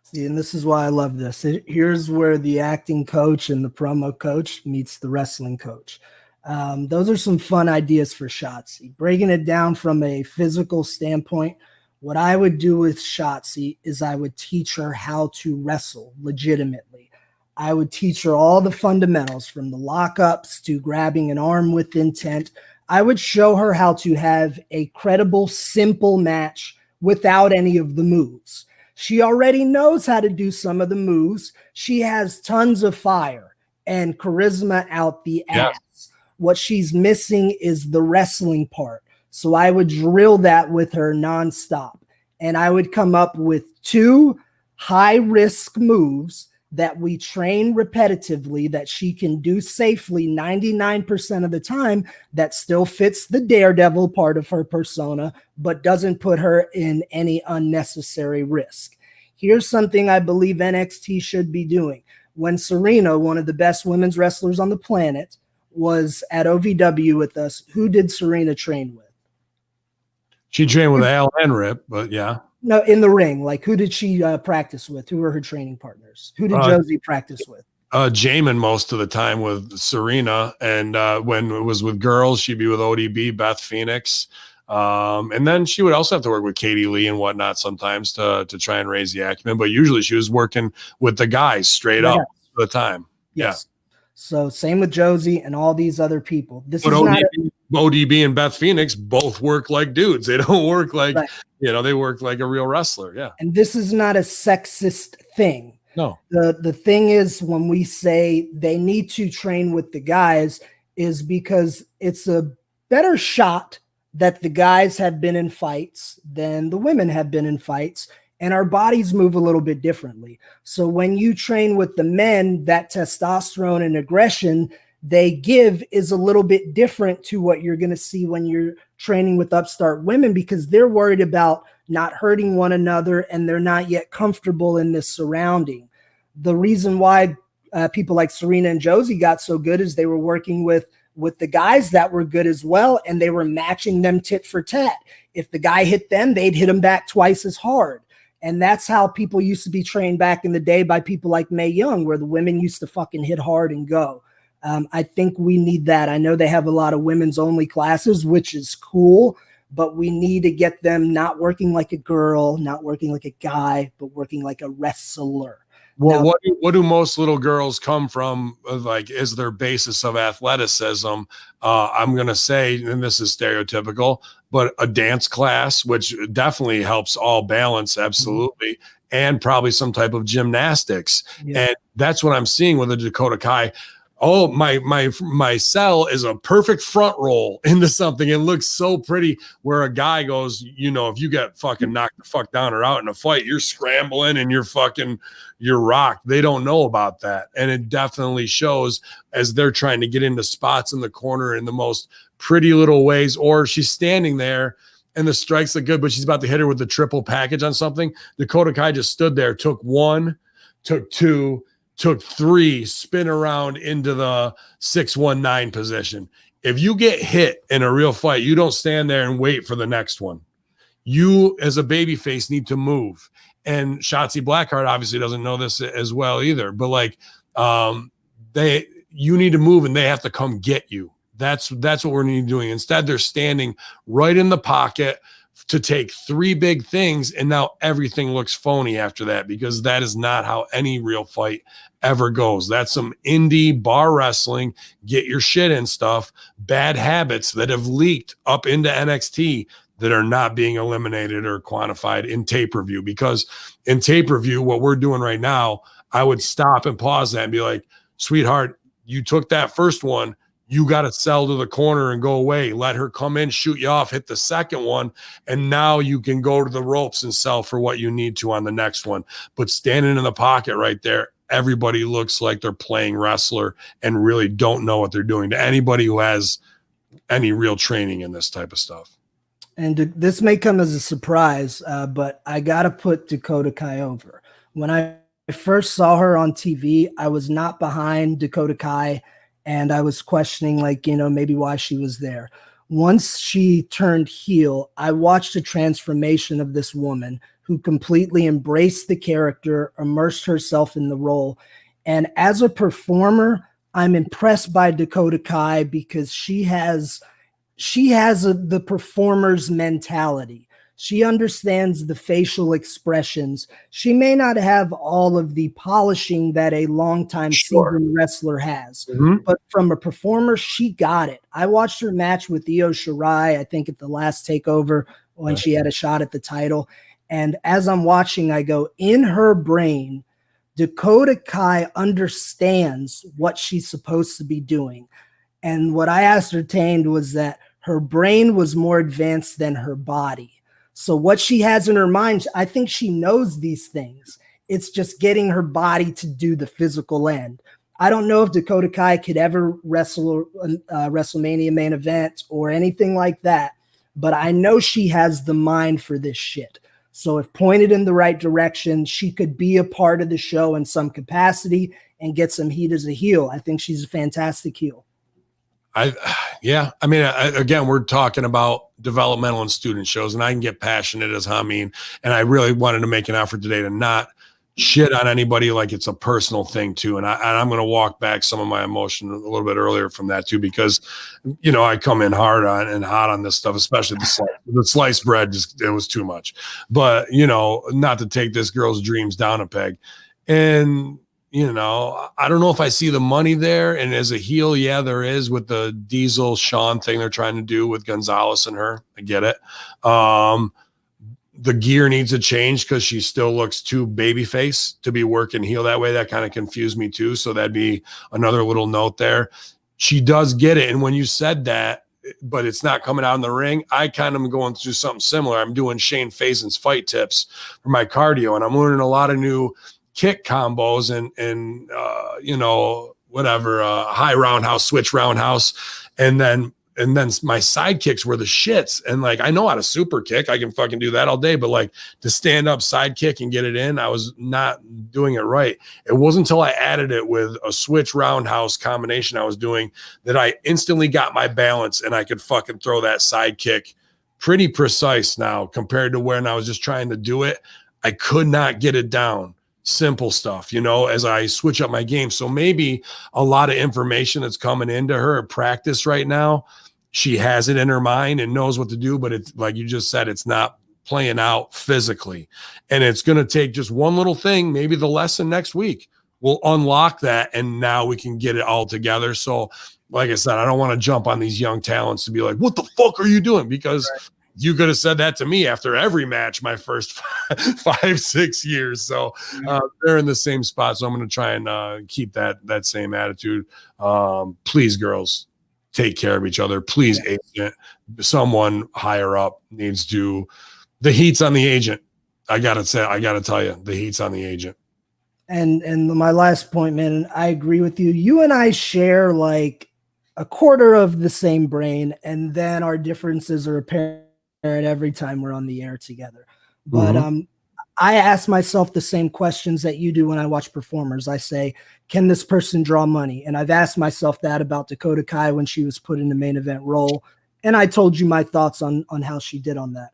See, and this is why I love this. Here's where the acting coach and the promo coach meets the wrestling coach. Those are some fun ideas for Shotzi. Breaking it down from a physical standpoint, what I would do with Shotzi is I would teach her how to wrestle legitimately. I would teach her all the fundamentals, from the lockups to grabbing an arm with intent. I would show her how to have a credible, simple match without any of the moves. She already knows how to do some of the moves. She has tons of fire and charisma out the ass. What she's missing is the wrestling part. So I would drill that with her nonstop. And I would come up with 2 high-risk moves that we train repetitively that she can do safely 99% of the time, that still fits the daredevil part of her persona, but doesn't put her in any unnecessary risk. Here's something I believe NXT should be doing. When Serena, one of the best women's wrestlers on the planet, was at OVW with us, who did Serena train with? She trained with Al and Rip, but yeah. No, in the ring. Like, who did she practice with? Who were her training partners? Who did Josie practice with? Jamin most of the time with Serena, and when it was with girls, she'd be with ODB, Beth Phoenix, and then she would also have to work with Katie Lee and whatnot sometimes to try and raise the acumen. But usually, she was working with the guys straight up all the time. Yes. Yeah. So same with Josie and all these other people. This but is ODB and Beth Phoenix both work like dudes. They don't work like they work like a real wrestler. Yeah. And this is not a sexist thing. No. The thing is, when we say they need to train with the guys, is because it's a better shot that the guys have been in fights than the women have been in fights, and our bodies move a little bit differently. So when you train with the men, that testosterone and aggression they give is a little bit different to what you're going to see when you're training with upstart women, because they're worried about not hurting one another, and they're not yet comfortable in this surrounding. The reason why people like Serena and Josie got so good is they were working with the guys that were good as well, and they were matching them tit for tat. If the guy hit them, they'd hit him back twice as hard. And that's how people used to be trained back in the day by people like Mae Young, where the women used to fucking hit hard and go. I think we need that. I know they have a lot of women's only classes, which is cool, but we need to get them not working like a girl, not working like a guy, but working like a wrestler. Well, now, what do most little girls come from, like, is their basis of athleticism? I'm going to say, and this is stereotypical, but a dance class, which definitely helps all balance, absolutely, and probably some type of gymnastics. Yeah. And that's what I'm seeing with the Dakota Kai. Oh, my cell is a perfect front roll into something. It looks so pretty, where a guy goes, if you get fucking knocked the fuck down or out in a fight, you're scrambling and you're rocked. They don't know about that. And it definitely shows as they're trying to get into spots in the corner in the most pretty little ways, or she's standing there and the strikes look good, but she's about to hit her with the triple package on something. Dakota Kai just stood there, took one, took two, took three, spin around into the 619 position. If you get hit in a real fight, you don't stand there and wait for the next one. You, as a babyface, need to move. And Shotzi Blackheart obviously doesn't know this as well either. But you need to move, and they have to come get you. That's what we're need doing. Instead, they're standing right in the pocket to take three big things, and now everything looks phony after that, because that is not how any real fight ever goes. That's some indie bar wrestling, get your shit in stuff, bad habits that have leaked up into NXT that are not being eliminated or quantified in tape review. Because in tape review, what we're doing right now, I would stop and pause that and be like, sweetheart, you took that first one, you got to sell to the corner and go away. Let her come in, shoot you off, hit the second one, and now you can go to the ropes and sell for what you need to on the next one. But standing in the pocket right there, everybody looks like they're playing wrestler and really don't know what they're doing, to anybody who has any real training in this type of stuff. And this may come as a surprise, but I got to put Dakota Kai over. When I first saw her on TV, I was not behind Dakota Kai, and I was questioning, maybe why she was there. Once she turned heel, I watched a transformation of this woman who completely embraced the character, immersed herself in the role. And as a performer, I'm impressed by Dakota Kai because she has the performer's mentality. She understands the facial expressions. She may not have all of the polishing that a longtime seasoned wrestler has, but from a performer, she got it. I watched her match with Io Shirai, I think at the last takeover when she had a shot at the title. And as I'm watching, I go, in her brain, Dakota Kai understands what she's supposed to be doing. And what I ascertained was that her brain was more advanced than her body. So what she has in her mind, I think she knows these things. It's just getting her body to do the physical end. I don't know if Dakota Kai could ever wrestle a WrestleMania main event or anything like that, but I know she has the mind for this shit. So if pointed in the right direction, she could be a part of the show in some capacity and get some heat as a heel. I think she's a fantastic heel. Yeah. I mean, again, we're talking about developmental and student shows, and I can get passionate as Hamin. And I really wanted to make an effort today to not shit on anybody like it's a personal thing too. And I'm going to walk back some of my emotion a little bit earlier from that too, because, I come in hard on and hot on this stuff, especially the sliced bread. It was too much, but not to take this girl's dreams down a peg. And, I don't know if I see the money there. And as a heel, yeah, there is with the Diesel Shawn thing they're trying to do with Gonzalez and her. I get it. The gear needs a change because she still looks too babyface to be working heel that way. That kind of confused me too. So that'd be another little note there. She does get it. And when you said that, but it's not coming out in the ring, I kind of am going through something similar. I'm doing Shane Faison's fight tips for my cardio, and I'm learning a lot of new kick combos and high roundhouse, switch roundhouse. And then my side kicks were the shits. And like, I know how to super kick. I can fucking do that all day, but like to stand up side kick and get it in, I was not doing it right. It wasn't until I added it with a switch roundhouse combination I was doing that I instantly got my balance and I could fucking throw that side kick pretty precise now compared to when I was just trying to do it. I could not get it down. Simple stuff, as I switch up my game. So maybe a lot of information that's coming into her at practice right now, she has it in her mind and knows what to do, but it's like you just said, it's not playing out physically. And it's going to take just one little thing. Maybe the lesson next week will unlock that. And now we can get it all together. So like I said, I don't want to jump on these young talents to be like, what the fuck are you doing? Because you could have said that to me after every match my first 5-6 years. So they're in the same spot. So I'm going to try and keep that same attitude. Please, girls, take care of each other. Please, agent, someone higher up needs to. The heat's on the agent. I got to tell you, the heat's on the agent. And my last point, man, I agree with you. You and I share like a quarter of the same brain, and then our differences are apparent every time we're on the air together. But I ask myself the same questions that you do when I watch performers. I say, can this person draw money? And I've asked myself that about Dakota Kai when she was put in the main event role. And I told you my thoughts on how she did on that.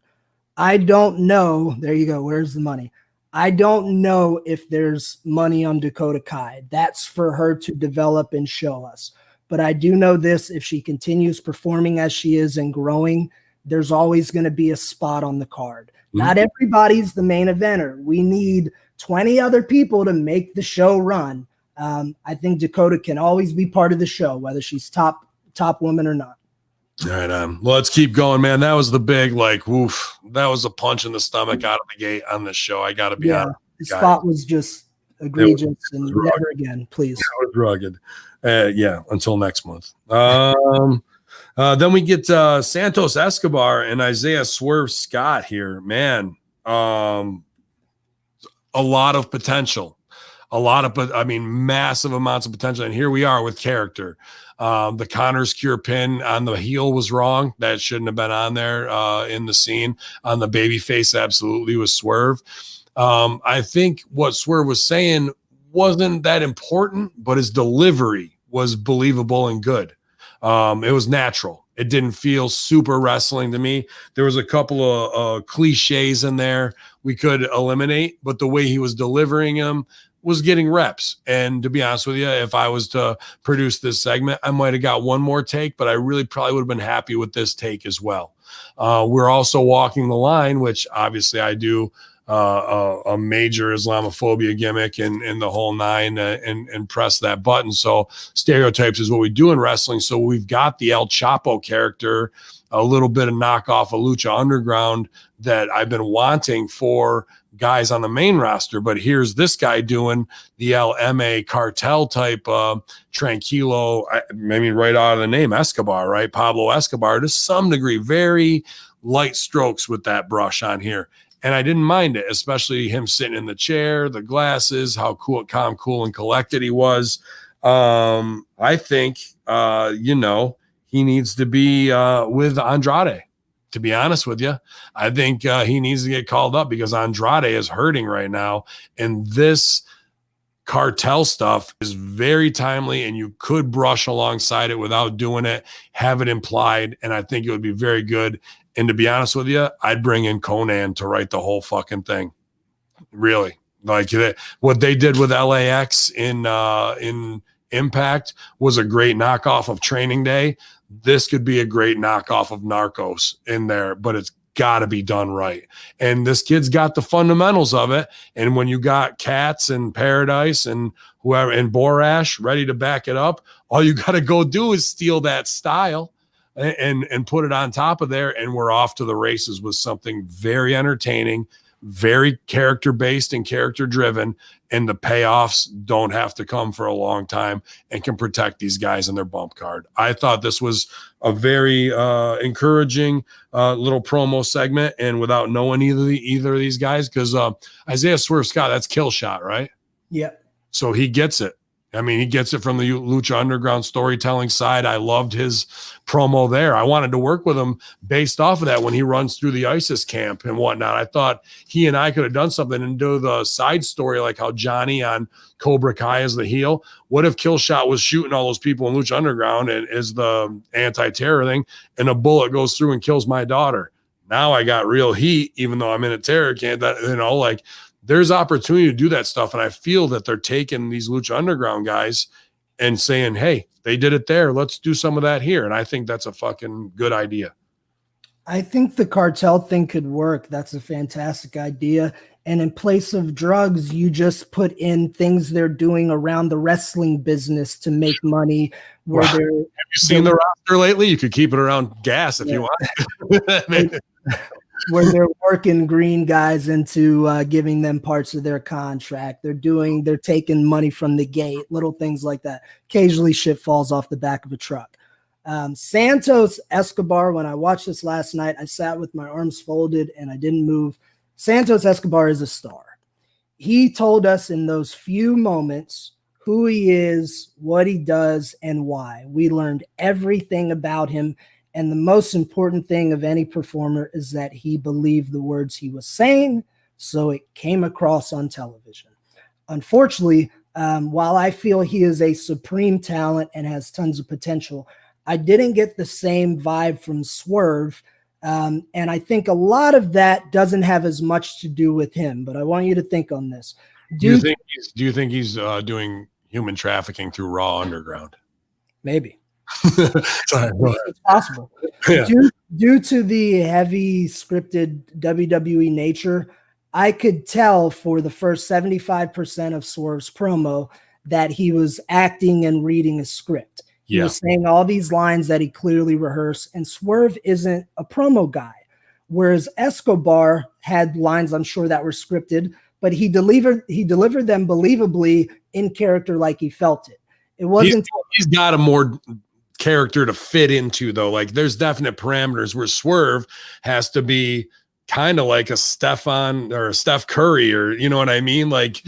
I don't know. There you go. Where's the money? I don't know if there's money on Dakota Kai. That's for her to develop and show us. But I do know this: if she continues performing as she is and growing, there's always going to be a spot on the card. Not everybody's the main eventer. We need 20 other people to make the show run. I think Dakota can always be part of the show, whether she's top woman or not. All right, let's keep going, man. That was the big, woof. That was a punch in the stomach out of the gate on this show. I got to be honest. The spot was just egregious and never again, please. It was rugged. Until next month. Then we get Santos Escobar and Isaiah Swerve Scott here. Man, a lot of potential. Massive amounts of potential. And here we are with character. The Connor's Cure pin on the heel was wrong. That shouldn't have been on there in the scene. On the babyface, absolutely, was Swerve. I think what Swerve was saying wasn't that important, but his delivery was believable and good. It was natural. It didn't feel super wrestling to me. There was a couple of cliches in there we could eliminate, but the way he was delivering them was getting reps. And to be honest with you, if I was to produce this segment, I might have got one more take, but I really probably would have been happy with this take as well. We're also walking the line, which obviously I do, a major Islamophobia gimmick and the whole nine and press that button. So stereotypes is what we do in wrestling. So we've got the El Chapo character, a little bit of knockoff of Lucha Underground that I've been wanting for guys on the main roster. But here's this guy doing the LMA cartel type Tranquilo, maybe right out of the name, Escobar, right? Pablo Escobar, to some degree, very light strokes with that brush on here. And I didn't mind it, especially him sitting in the chair, the glasses, how cool, calm, cool, and collected he was. I think, he needs to be with Andrade, to be honest with you. I think he needs to get called up because Andrade is hurting right now. And this cartel stuff is very timely, and you could brush alongside it without doing it, have it implied, and I think it would be very good. And to be honest with you, I'd bring in Conan to write the whole fucking thing. Really. Like what they did with LAX in Impact was a great knockoff of Training Day. This could be a great knockoff of Narcos in there, but it's got to be done right. And this kid's got the fundamentals of it. And when you got Katz and Paradise and whoever and Borash ready to back it up, all you got to go do is steal that style and put it on top of there. And we're off to the races with something very entertaining, very character based and character driven, and the payoffs don't have to come for a long time and can protect these guys in their bump card. I thought this was a very encouraging little promo segment, and without knowing either of these guys, because Isaiah Swerve Scott, that's Kill Shot, right? Yeah. So he gets it. I mean, he gets it from the Lucha Underground storytelling side. I loved his promo there. I wanted to work with him based off of that when he runs through the ISIS camp and whatnot. I thought he and I could have done something and do the side story, like how Johnny on Cobra Kai is the heel. What if Killshot was shooting all those people in Lucha Underground and is the anti-terror thing, and a bullet goes through and kills my daughter? Now I got real heat, even though I'm in a terror camp. That, you know, like, there's opportunity to do that stuff. And I feel that they're taking these Lucha Underground guys and saying, hey, they did it there. Let's do some of that here. And I think that's a fucking good idea. I think the cartel thing could work. That's a fantastic idea. And in place of drugs, you just put in things they're doing around the wrestling business to make money. Where wow. they're, have you seen the roster lately? You could keep it around gas if you want. Where they're working green guys into giving them parts of their contract. They're taking money from the gate, little things like that. Occasionally shit falls off the back of a truck. Santos Escobar, when I watched this last night, I sat with my arms folded and I didn't move. Santos Escobar is a star. He told us in those few moments who he is, what he does, and why. We learned everything about him. And the most important thing of any performer is that he believed the words he was saying, so it came across on television. Unfortunately, while I feel he is a supreme talent and has tons of potential, I didn't get the same vibe from Swerve. And I think a lot of that doesn't have as much to do with him, but I want you to think on this. Do you think he's doing human trafficking through Raw Underground? Maybe. Sorry, it's possible. Yeah. Due to the heavy scripted WWE nature, I could tell for the first 75% of Swerve's promo that he was acting and reading a script. He was saying all these lines that he clearly rehearsed, and Swerve isn't a promo guy. Whereas Escobar had lines, I'm sure, that were scripted, but he delivered them believably in character, like he felt it. It wasn't. He's got a more character to fit into, though. Like, there's definite parameters where Swerve has to be kind of like a Stefan or a Steph Curry, or you know what I mean? Like,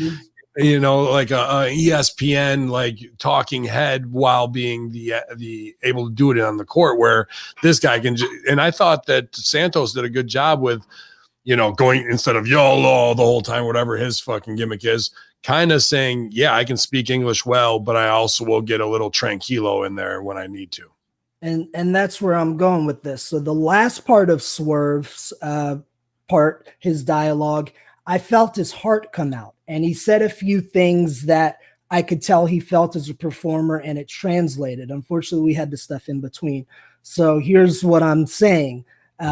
you know, like a ESPN like talking head while being the able to do it on the court, where this guy can. And I thought that Santos did a good job with, you know, going instead of YOLO the whole time, whatever his fucking gimmick is, kind of saying, yeah, I can speak English well, but I also will get a little tranquilo in there when I need to. And that's where I'm going with this. So the last part of Swerve's his dialogue, I felt his heart come out. And he said a few things that I could tell he felt as a performer, and it translated. Unfortunately, we had the stuff in between. So here's what I'm saying.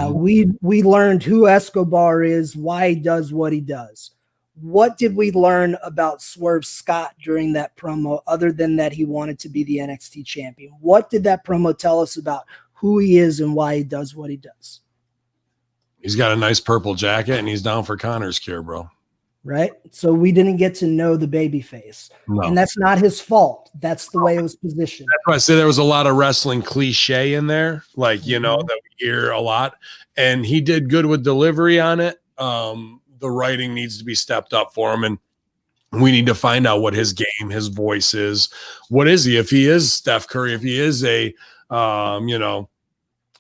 We learned who Escobar is, why he does what he does. What did we learn about Swerve Scott during that promo, other than that he wanted to be the NXT champion? What did that promo tell us about who he is and why he does what he does? He's got a nice purple jacket, and he's down for Connor's cure, bro. Right? So we didn't get to know the babyface. No. And that's not his fault. That's the way it was positioned. That's why I say there was a lot of wrestling cliche in there, like, you know, that we hear a lot. And he did good with delivery on it. The writing needs to be stepped up for him, and we need to find out what his game, his voice is. What is he? If he is Steph Curry, if he is a, you know,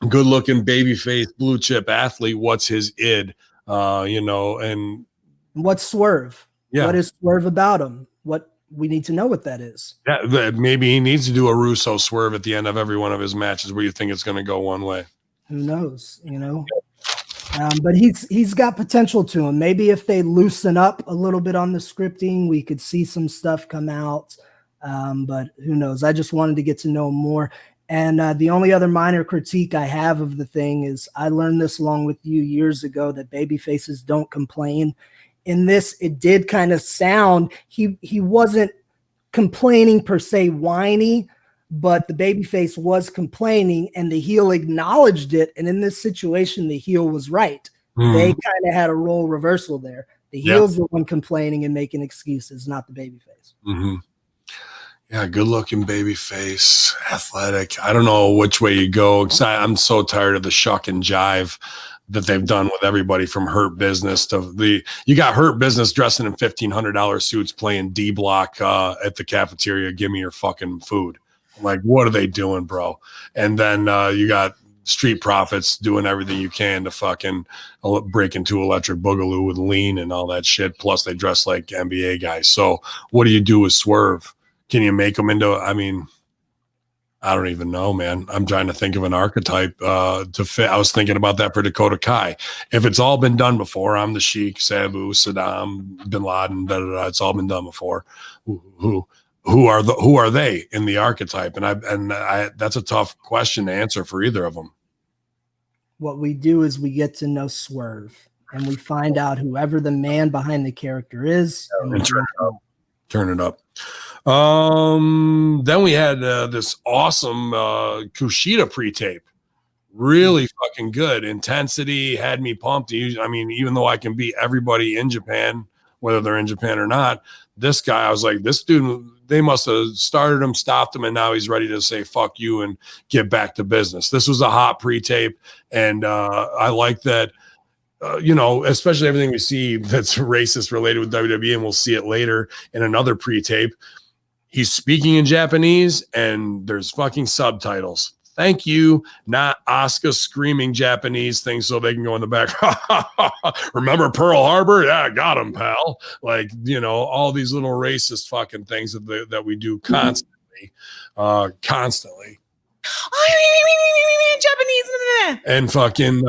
good-looking babyface blue chip athlete, what's his id? You know, and what's Swerve? Yeah. What is Swerve about him? What we need to know what that is. That maybe he needs to do a Russo swerve at the end of every one of his matches where you think it's going to go one way. Who knows, but he's got potential to him. Maybe if they loosen up a little bit on the scripting, we could see some stuff come out. But who knows? I just wanted to get to know him more. And the only other minor critique I have of the thing is I learned this along with you years ago that baby faces don't complain. In this, it did kind of sound, he wasn't complaining per se whiny, but the babyface was complaining and the heel acknowledged it. And in this situation, the heel was right. They kind of had a role reversal there. The heel's the one complaining and making excuses, not the babyface. Yeah, good-looking babyface, athletic. I don't know which way you go. I'm so tired of the shuck and jive that they've done with everybody from Hurt Business to you got Hurt Business dressing in $1,500 suits playing D Block at the cafeteria. Give me your fucking food. I'm like, what are they doing, bro? And then you got Street Profits doing everything you can to fucking break into Electric Boogaloo with lean and all that shit. Plus they dress like NBA guys. So what do you do with Swerve? Can you make them into, I don't even know, man. I'm trying to think of an archetype to fit. I was thinking about that for Dakota Kai. If it's all been done before, I'm the Sheik, Sabu, Saddam, Bin Laden, it's all been done before. Who are they in the archetype? And that's a tough question to answer for either of them. What we do is we get to know Swerve and we find out whoever the man behind the character is. And turn it up. Then we had this awesome Kushida pre-tape. Really fucking good. Intensity had me pumped. Even though I can beat everybody in Japan, whether they're in Japan or not, this guy, I was like, this dude, they must have started him, stopped him, and now he's ready to say fuck you and get back to business. This was a hot pre-tape, and I like that. Especially everything we see that's racist related with WWE, and we'll see it later in another pre-tape. He's speaking in Japanese, and there's fucking subtitles. Thank you, not Asuka screaming Japanese things so they can go in the back. Remember Pearl Harbor? Yeah, got him, pal. Like, all these little racist fucking things that we do constantly. Constantly. Japanese. And fucking,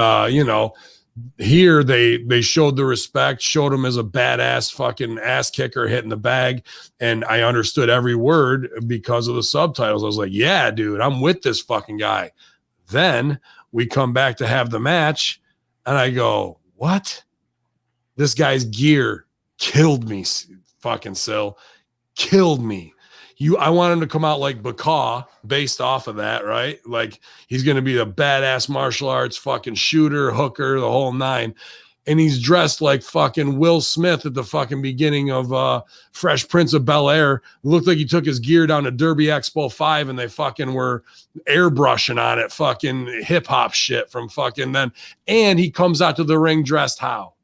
here they showed the respect, showed him as a badass fucking ass kicker hitting the bag, and I understood every word because of the subtitles. I was like, yeah, dude, I'm with this fucking guy. Then we come back to have the match, and I go, what? This guy's gear killed me, fucking Sil. Killed me. I want him to come out like Baka based off of that, right? Like he's going to be a badass martial arts fucking shooter, hooker, the whole nine. And he's dressed like fucking Will Smith at the fucking beginning of Fresh Prince of Bel-Air. Looked like he took his gear down to Derby Expo 5 and they fucking were airbrushing on it, fucking hip hop shit from fucking then. And he comes out to the ring dressed how?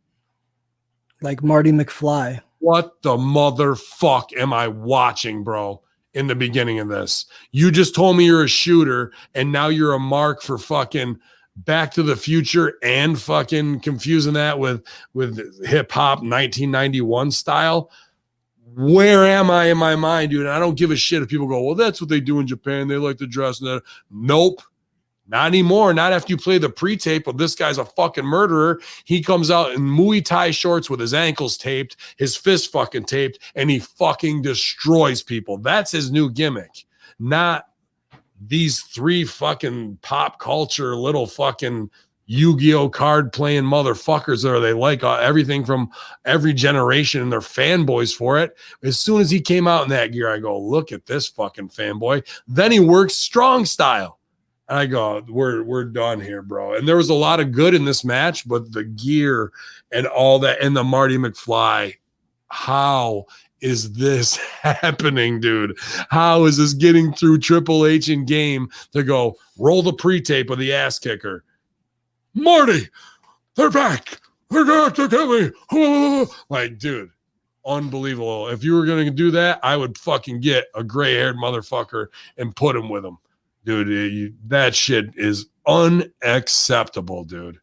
Like Marty McFly. What the motherfuck am I watching, bro, in the beginning of this? You just told me you're a shooter, and now you're a mark for fucking Back to the Future and fucking confusing that with hip-hop 1991 style. Where am I in my mind, dude? And I don't give a shit if people go, well, that's what they do in Japan. They like to dress. Nope. Not anymore. Not after you play the pre-tape of this guy's a fucking murderer. He comes out in Muay Thai shorts with his ankles taped, his fist fucking taped, and he fucking destroys people. That's his new gimmick. Not these three fucking pop culture little fucking Yu-Gi-Oh card playing motherfuckers that are they like everything from every generation and they're fanboys for it. As soon as he came out in that gear, I go, look at this fucking fanboy. Then he works strong style. And I go, we're done here, bro. And there was a lot of good in this match, but the gear and all that and the Marty McFly, how is this happening, dude? How is this getting through Triple H in game to go roll the pre-tape of the ass kicker? Marty, they're back. They're going to kill me. Oh. Like, dude, unbelievable. If you were going to do that, I would fucking get a gray-haired motherfucker and put him with him. Dude, that shit is unacceptable, dude.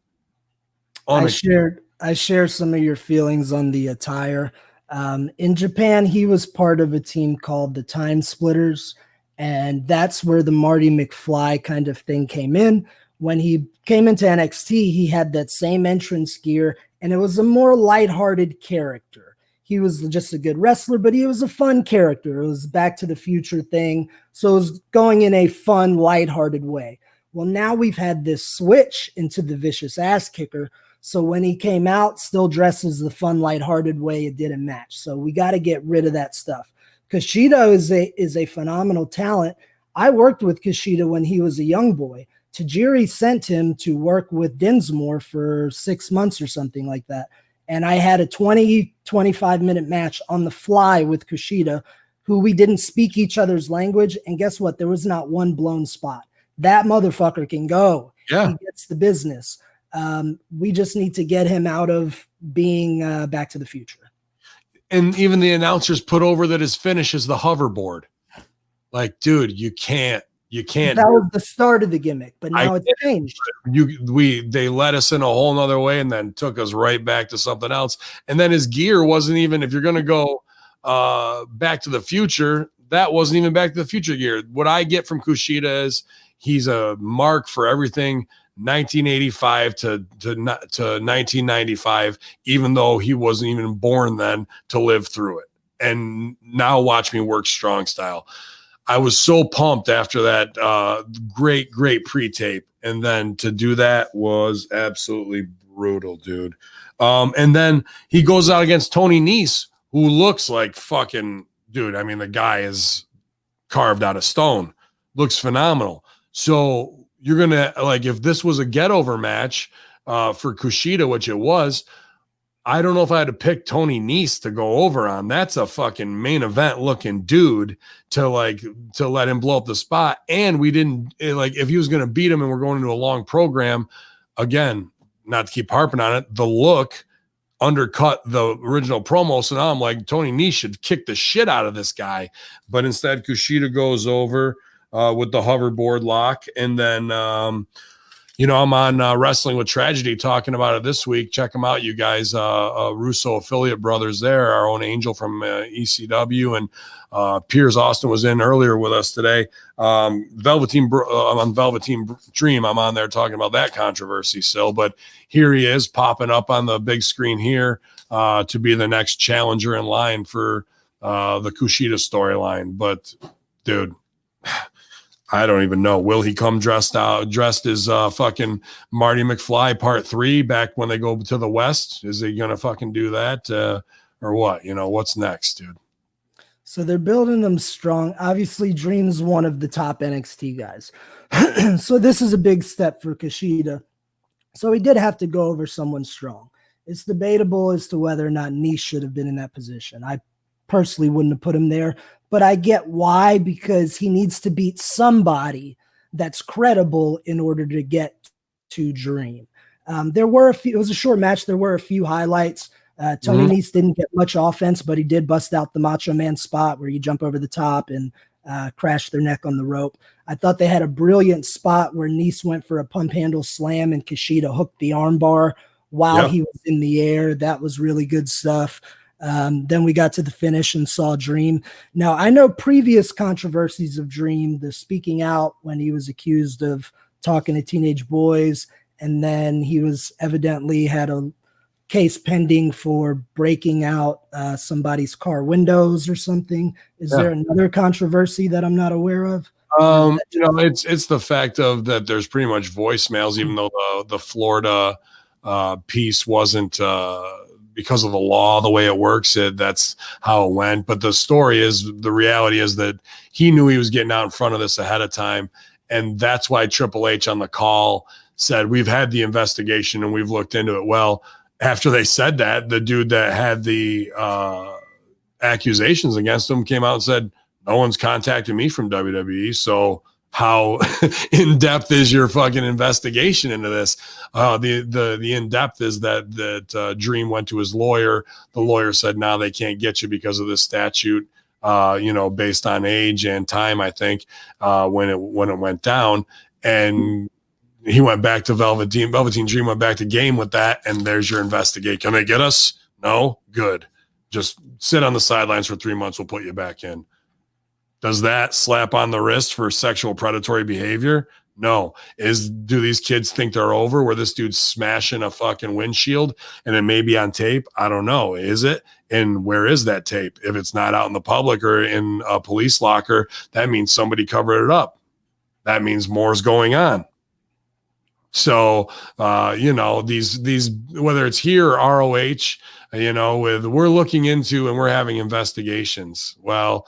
I share some of your feelings on the attire. In Japan, he was part of a team called the Time Splitters, and that's where the Marty McFly kind of thing came in. When he came into NXT, he had that same entrance gear, and it was a more lighthearted character. He was just a good wrestler, but he was a fun character. It was Back to the Future thing, so it was going in a fun, lighthearted way. Well, now we've had this switch into the vicious ass kicker. So when he came out, still dresses the fun, lighthearted way it didn't match. So we got to get rid of that stuff. Kushida is a phenomenal talent. I worked with Kushida when he was a young boy. Tajiri sent him to work with Dinsmore for 6 months or something like that. And I had a 25-minute match on the fly with Kushida, who we didn't speak each other's language. And guess what? There was not one blown spot. That motherfucker can go. Yeah. He gets the business. We just need to get him out of being Back to the Future. And even the announcers put over that his finish is the hoverboard. Like, dude, you can't. That was the start of the gimmick, but now it's changed. They led us in a whole nother way and then took us right back to something else. And then his gear wasn't even, if you're going to go Back to the Future, that wasn't even Back to the Future gear. What I get from Kushida is he's a mark for everything 1985 to 1995, even though he wasn't even born then to live through it. And now watch me work strong style. I was so pumped after that great pre-tape. And then to do that was absolutely brutal, dude. And then he goes out against Tony Nese, who looks like fucking, dude, I mean, the guy is carved out of stone. Looks phenomenal. So you're going to, like, if this was a get-over match for Kushida, which it was, I don't know if I had to pick Tony Nese to go over on. That's a fucking main event looking dude to let him blow up the spot. And we didn't, like, if he was going to beat him and we're going into a long program, again, not to keep harping on it, the look undercut the original promo. So now I'm like, Tony Nese should kick the shit out of this guy. But instead, Kushida goes over with the hoverboard lock. And then, I'm on Wrestling with Tragedy talking about it this week. Check them out, you guys. Russo affiliate brothers there, our own Angel from ECW. And Piers Austin was in earlier with us today. Velveteen Dream, I'm on there talking about that controversy still. But here he is popping up on the big screen here to be the next challenger in line for the Kushida storyline. But, dude, I don't even know. Will he come dressed as fucking Marty McFly Part 3 back when they go to the West? Is he gonna fucking do that or what? What's next, dude? So they're building them strong. Obviously, Dream's one of the top NXT guys. So this is a big step for Kushida. So he did have to go over someone strong. It's debatable as to whether or not Nese should have been in that position. I personally wouldn't have put him there. But I get why, because he needs to beat somebody that's credible in order to get to Dream. There were a few, it was a short match. There were a few highlights. Tony Nese didn't get much offense, but he did bust out the Macho Man spot where you jump over the top and crash their neck on the rope. I thought they had a brilliant spot where Nese went for a pump handle slam and Kushida hooked the armbar while he was in the air. That was really good stuff. Then we got to the finish and saw Dream. Now, I know previous controversies of Dream, the speaking out when he was accused of talking to teenage boys, and then he was evidently had a case pending for breaking out somebody's car windows or something. Is there another controversy that I'm not aware of? It's the fact of that there's pretty much voicemails, even though the Florida piece wasn't because of the law, the way it works, that's how it went. But the reality is that he knew he was getting out in front of this ahead of time. And that's why Triple H on the call said, we've had the investigation and we've looked into it. Well, after they said that, the dude that had the accusations against him came out and said, no one's contacted me from WWE. So how in depth is your fucking investigation into this? The in depth is that Dream went to his lawyer. The lawyer said, "No, they can't get you because of this statute. Based on age and time, I think when it went down." And he went back to Velveteen Dream went back to game with that. And there's your investigate. Can they get us? No, good. Just sit on the sidelines for 3 months. We'll put you back in. Does that slap on the wrist for sexual predatory behavior? No. Do these kids think they're over where this dude's smashing a fucking windshield and it may be on tape? I don't know. Is it? And where is that tape? If it's not out in the public or in a police locker, that means somebody covered it up. That means more's going on. So, these, whether it's here or ROH, we're looking into and we're having investigations. Well,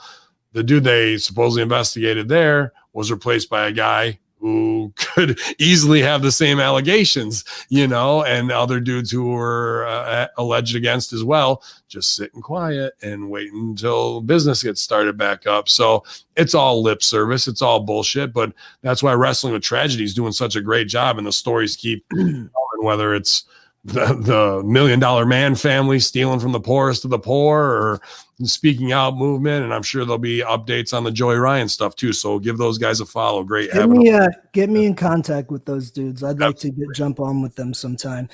the dude they supposedly investigated there was replaced by a guy who could easily have the same allegations, and other dudes who were alleged against as well, just sitting quiet and waiting until business gets started back up. So it's all lip service. It's all bullshit. But that's why Wrestling with Tragedy is doing such a great job. And the stories keep coming, whether it's the $1 Million Man family stealing from the poorest of the poor or Speaking Out movement. And I'm sure there'll be updates on the Joey Ryan stuff too. So give those guys a follow. Great. Get me in contact with those dudes. I'd like to jump on with them sometime.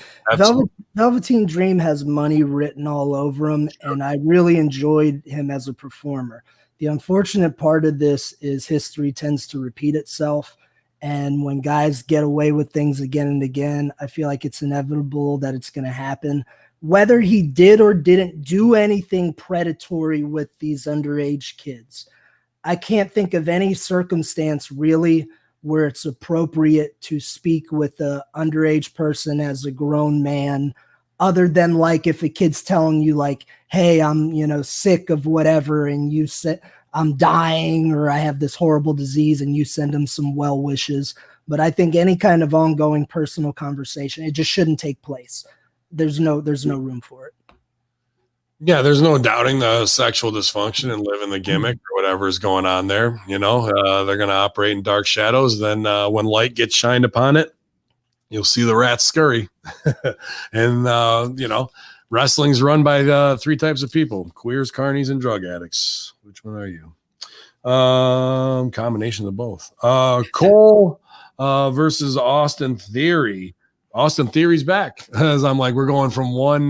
Velveteen Dream has money written all over him. And I really enjoyed him as a performer. The unfortunate part of this is history tends to repeat itself. And when guys get away with things again and again, I feel like it's inevitable that it's going to happen. Whether he did or didn't do anything predatory with these underage kids, I can't think of any circumstance really where it's appropriate to speak with an underage person as a grown man, other than like if a kid's telling you like, hey, I'm, sick of whatever, and you say, I'm dying or I have this horrible disease, and you send them some well wishes. But I think any kind of ongoing personal conversation, it just shouldn't take place. There's no room for it. Yeah, there's no doubting the sexual dysfunction and living the gimmick or whatever is going on there. They're going to operate in dark shadows. Then when light gets shined upon it, you'll see the rats scurry. And, wrestling's run by 3 types of people: queers, carnies, and drug addicts. Which one are you? Combination of both. Cole versus Austin Theory. Austin Theory's back. As I'm like, we're going from one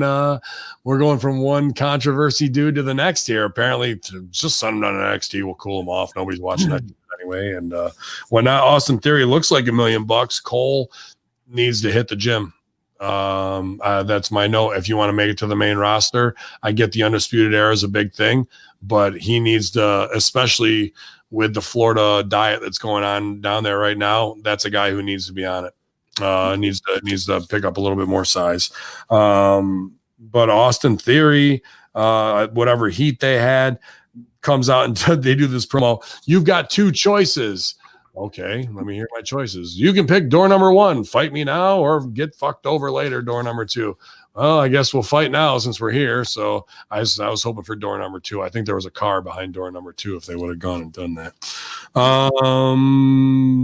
controversy dude to the next here. Apparently, just send him down to NXT. We'll cool him off. Nobody's watching that anyway. And when Austin Theory looks like $1 million, Cole needs to hit the gym. That's my note. If you want to make it to the main roster, I get the Undisputed Era is a big thing, but he needs to, especially with the Florida diet that's going on down there right now, that's a guy who needs to be on it. Needs to pick up a little bit more size. But Austin Theory, whatever heat they had, comes out and they do this promo. You've got 2 choices. Okay, let me hear my choices. You can pick door number 1, fight me now, or get fucked over later, door number 2. Well, I guess we'll fight now since we're here. So I was hoping for door number 2. I think there was a car behind door number 2 if they would have gone and done that.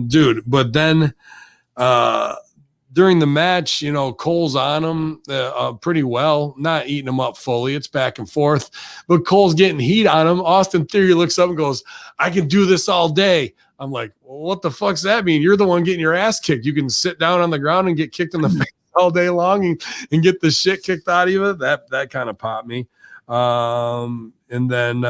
Dude, but then during the match, Cole's on him pretty well, not eating him up fully. It's back and forth, but Cole's getting heat on him. Austin Theory looks up and goes, I can do this all day. I'm like, well, what the fuck's that mean? You're the one getting your ass kicked. You can sit down on the ground and get kicked in the face all day long and get the shit kicked out of you. That kind of popped me. And then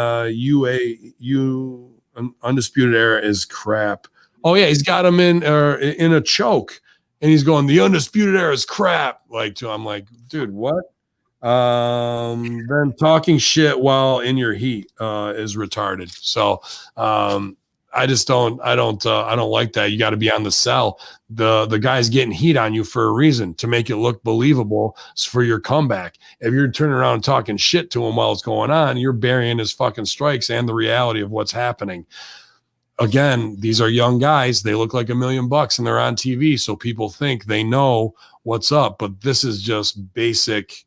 Undisputed Era is crap. Oh yeah, he's got him in a choke, and he's going, the Undisputed Era is crap. I'm like, dude, what? Then talking shit while in your heat is retarded. So I don't like that. You got to be on the cell. The guy's getting heat on you for a reason, to make it look believable for your comeback. If you're turning around and talking shit to him while it's going on, you're burying his fucking strikes and the reality of what's happening. Again, these are young guys. They look like $1 million and they're on TV. So people think they know what's up, but this is just basic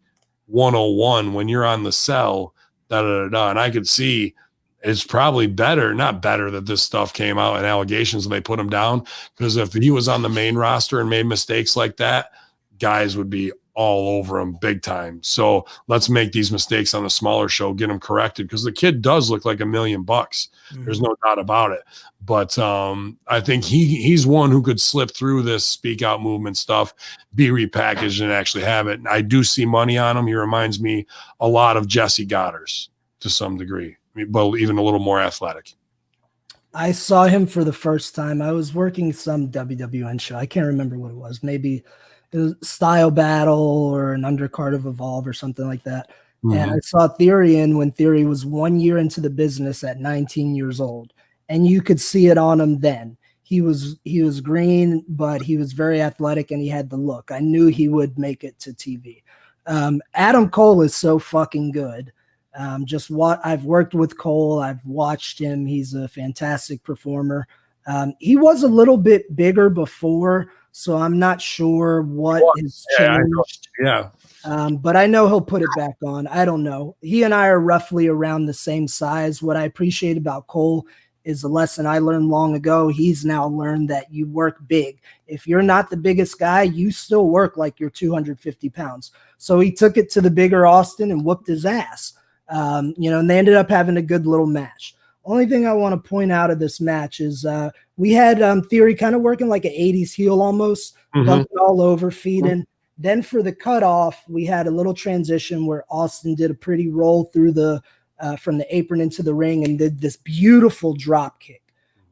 101 when you're on the cell, And I could see it's probably not better that this stuff came out and allegations and they put him down, because if he was on the main roster and made mistakes like that, guys would be all over him big time. So let's make these mistakes on the smaller show, get him corrected, because the kid does look like $1 million. There's no doubt about it. But I think he's one who could slip through this speak out movement stuff, be repackaged, and actually have it. And I do see money on him. He reminds me a lot of Jesse Goddard's to some degree, but even a little more athletic. I saw him for the first time. I was working some WWN show. I can't remember what it was. Maybe it was Style Battle or an undercard of Evolve or something like that. And I saw Theory in when Theory was 1 year into the business at 19 years old. And you could see it on him then. He was green, but he was very athletic and he had the look. I knew he would make it to TV. Adam Cole is so fucking good. Just what I've worked with Cole, I've watched him. He's a fantastic performer. He was a little bit bigger before, so I'm not sure what has changed. But I know he'll put it back on. I don't know. He and I are roughly around the same size. What I appreciate about Cole is a lesson I learned long ago. He's now learned that you work big. If you're not the biggest guy, you still work like you're 250 pounds. So he took it to the bigger Austin and whooped his ass. And they ended up having a good little match. Only thing I want to point out of this match is we had Theory kind of working like an 80s heel almost, bumping all over, feeding. Then for the cutoff, we had a little transition where Austin did a pretty roll through from the apron into the ring and did this beautiful drop kick.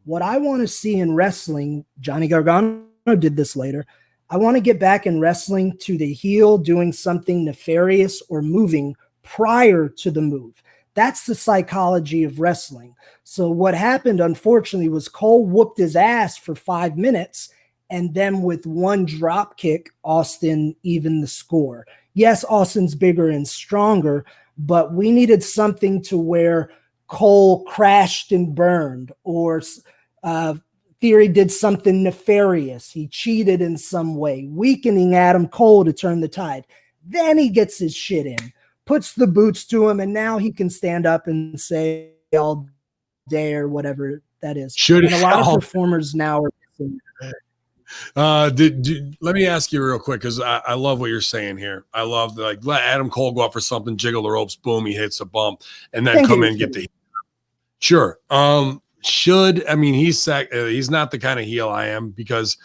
What I want to see in wrestling, Johnny Gargano did this later. I want to get back in wrestling to the heel doing something nefarious or moving prior to the move. That's the psychology of wrestling. So what happened, unfortunately, was Cole whooped his ass for 5 minutes, and then with one drop kick, Austin evened the score. Yes, Austin's bigger and stronger, but we needed something to where Cole crashed and burned, or Theory did something nefarious. He cheated in some way, weakening Adam Cole to turn the tide. Then he gets his shit in, puts the boots to him, and now he can stand up and say all day or whatever that is. And a lot of performers now are. Let me ask you real quick, because I love what you're saying here. I love let Adam Cole go up for something, jiggle the ropes, boom, he hits a bump, and then come in and get the heel. Sure. He's not the kind of heel I am, because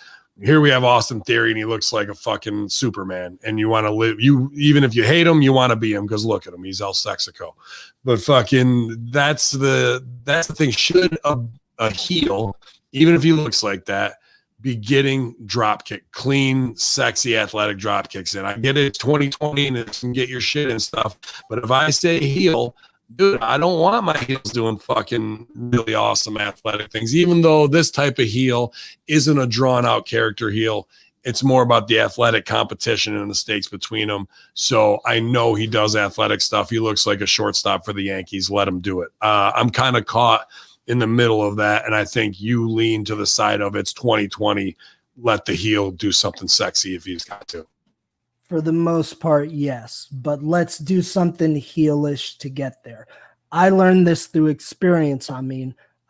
here we have Austin Theory and he looks like a fucking Superman, and you want to live, even if you hate him, you want to be him, because look at him, he's El Sexico. But fucking that's the thing. Should a heel, even if he looks like that, be getting drop kick, clean, sexy, athletic drop kicks in? I get it, 2020, and it can get your shit and stuff, but if I say heel, dude, I don't want my heels doing fucking really awesome athletic things, even though this type of heel isn't a drawn-out character heel. It's more about the athletic competition and the stakes between them. So I know he does athletic stuff. He looks like a shortstop for the Yankees. Let him do it. I'm kind of caught in the middle of that, and I think you lean to the side of it's 2020. Let the heel do something sexy if he's got to. For the most part, yes, but let's do something heelish to get there. I learned this through experience.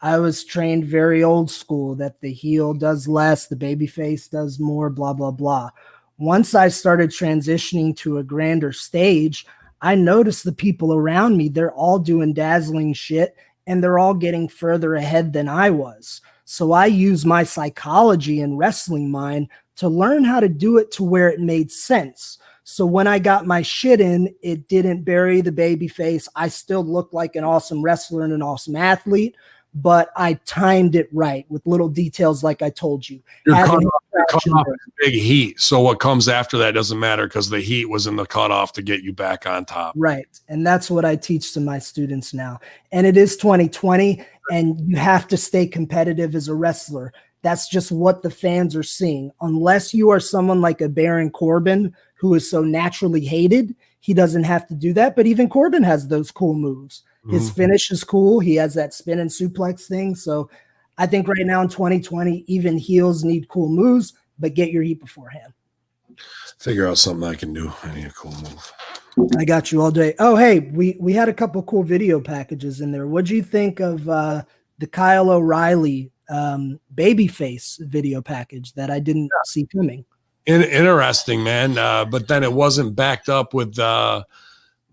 I was trained very old school that the heel does less, the babyface does more, blah, blah, blah. Once I started transitioning to a grander stage, I noticed the people around me, they're all doing dazzling shit, and they're all getting further ahead than I was. So I use my psychology and wrestling mind to learn how to do it to where it made sense. So when I got my shit in, it didn't bury the baby face. I still looked like an awesome wrestler and an awesome athlete, but I timed it right with little details like I told you. You're cut off big heat. So what comes after that doesn't matter, because the heat was in the cutoff to get you back on top. Right. And that's what I teach to my students now. And it is 2020, and you have to stay competitive as a wrestler. That's just what the fans are seeing. Unless you are someone like a Baron Corbin, who is so naturally hated, he doesn't have to do that. But even Corbin has those cool moves. His finish is cool. He has that spin and suplex thing. So I think right now in 2020, even heels need cool moves, but get your heat beforehand. Figure out something I can do. I need a cool move. I got you all day. Oh, hey, we had a couple cool video packages in there. What'd you think of the Kyle O'Reilly babyface video package that I didn't see coming? Interesting, man. But then it wasn't backed up with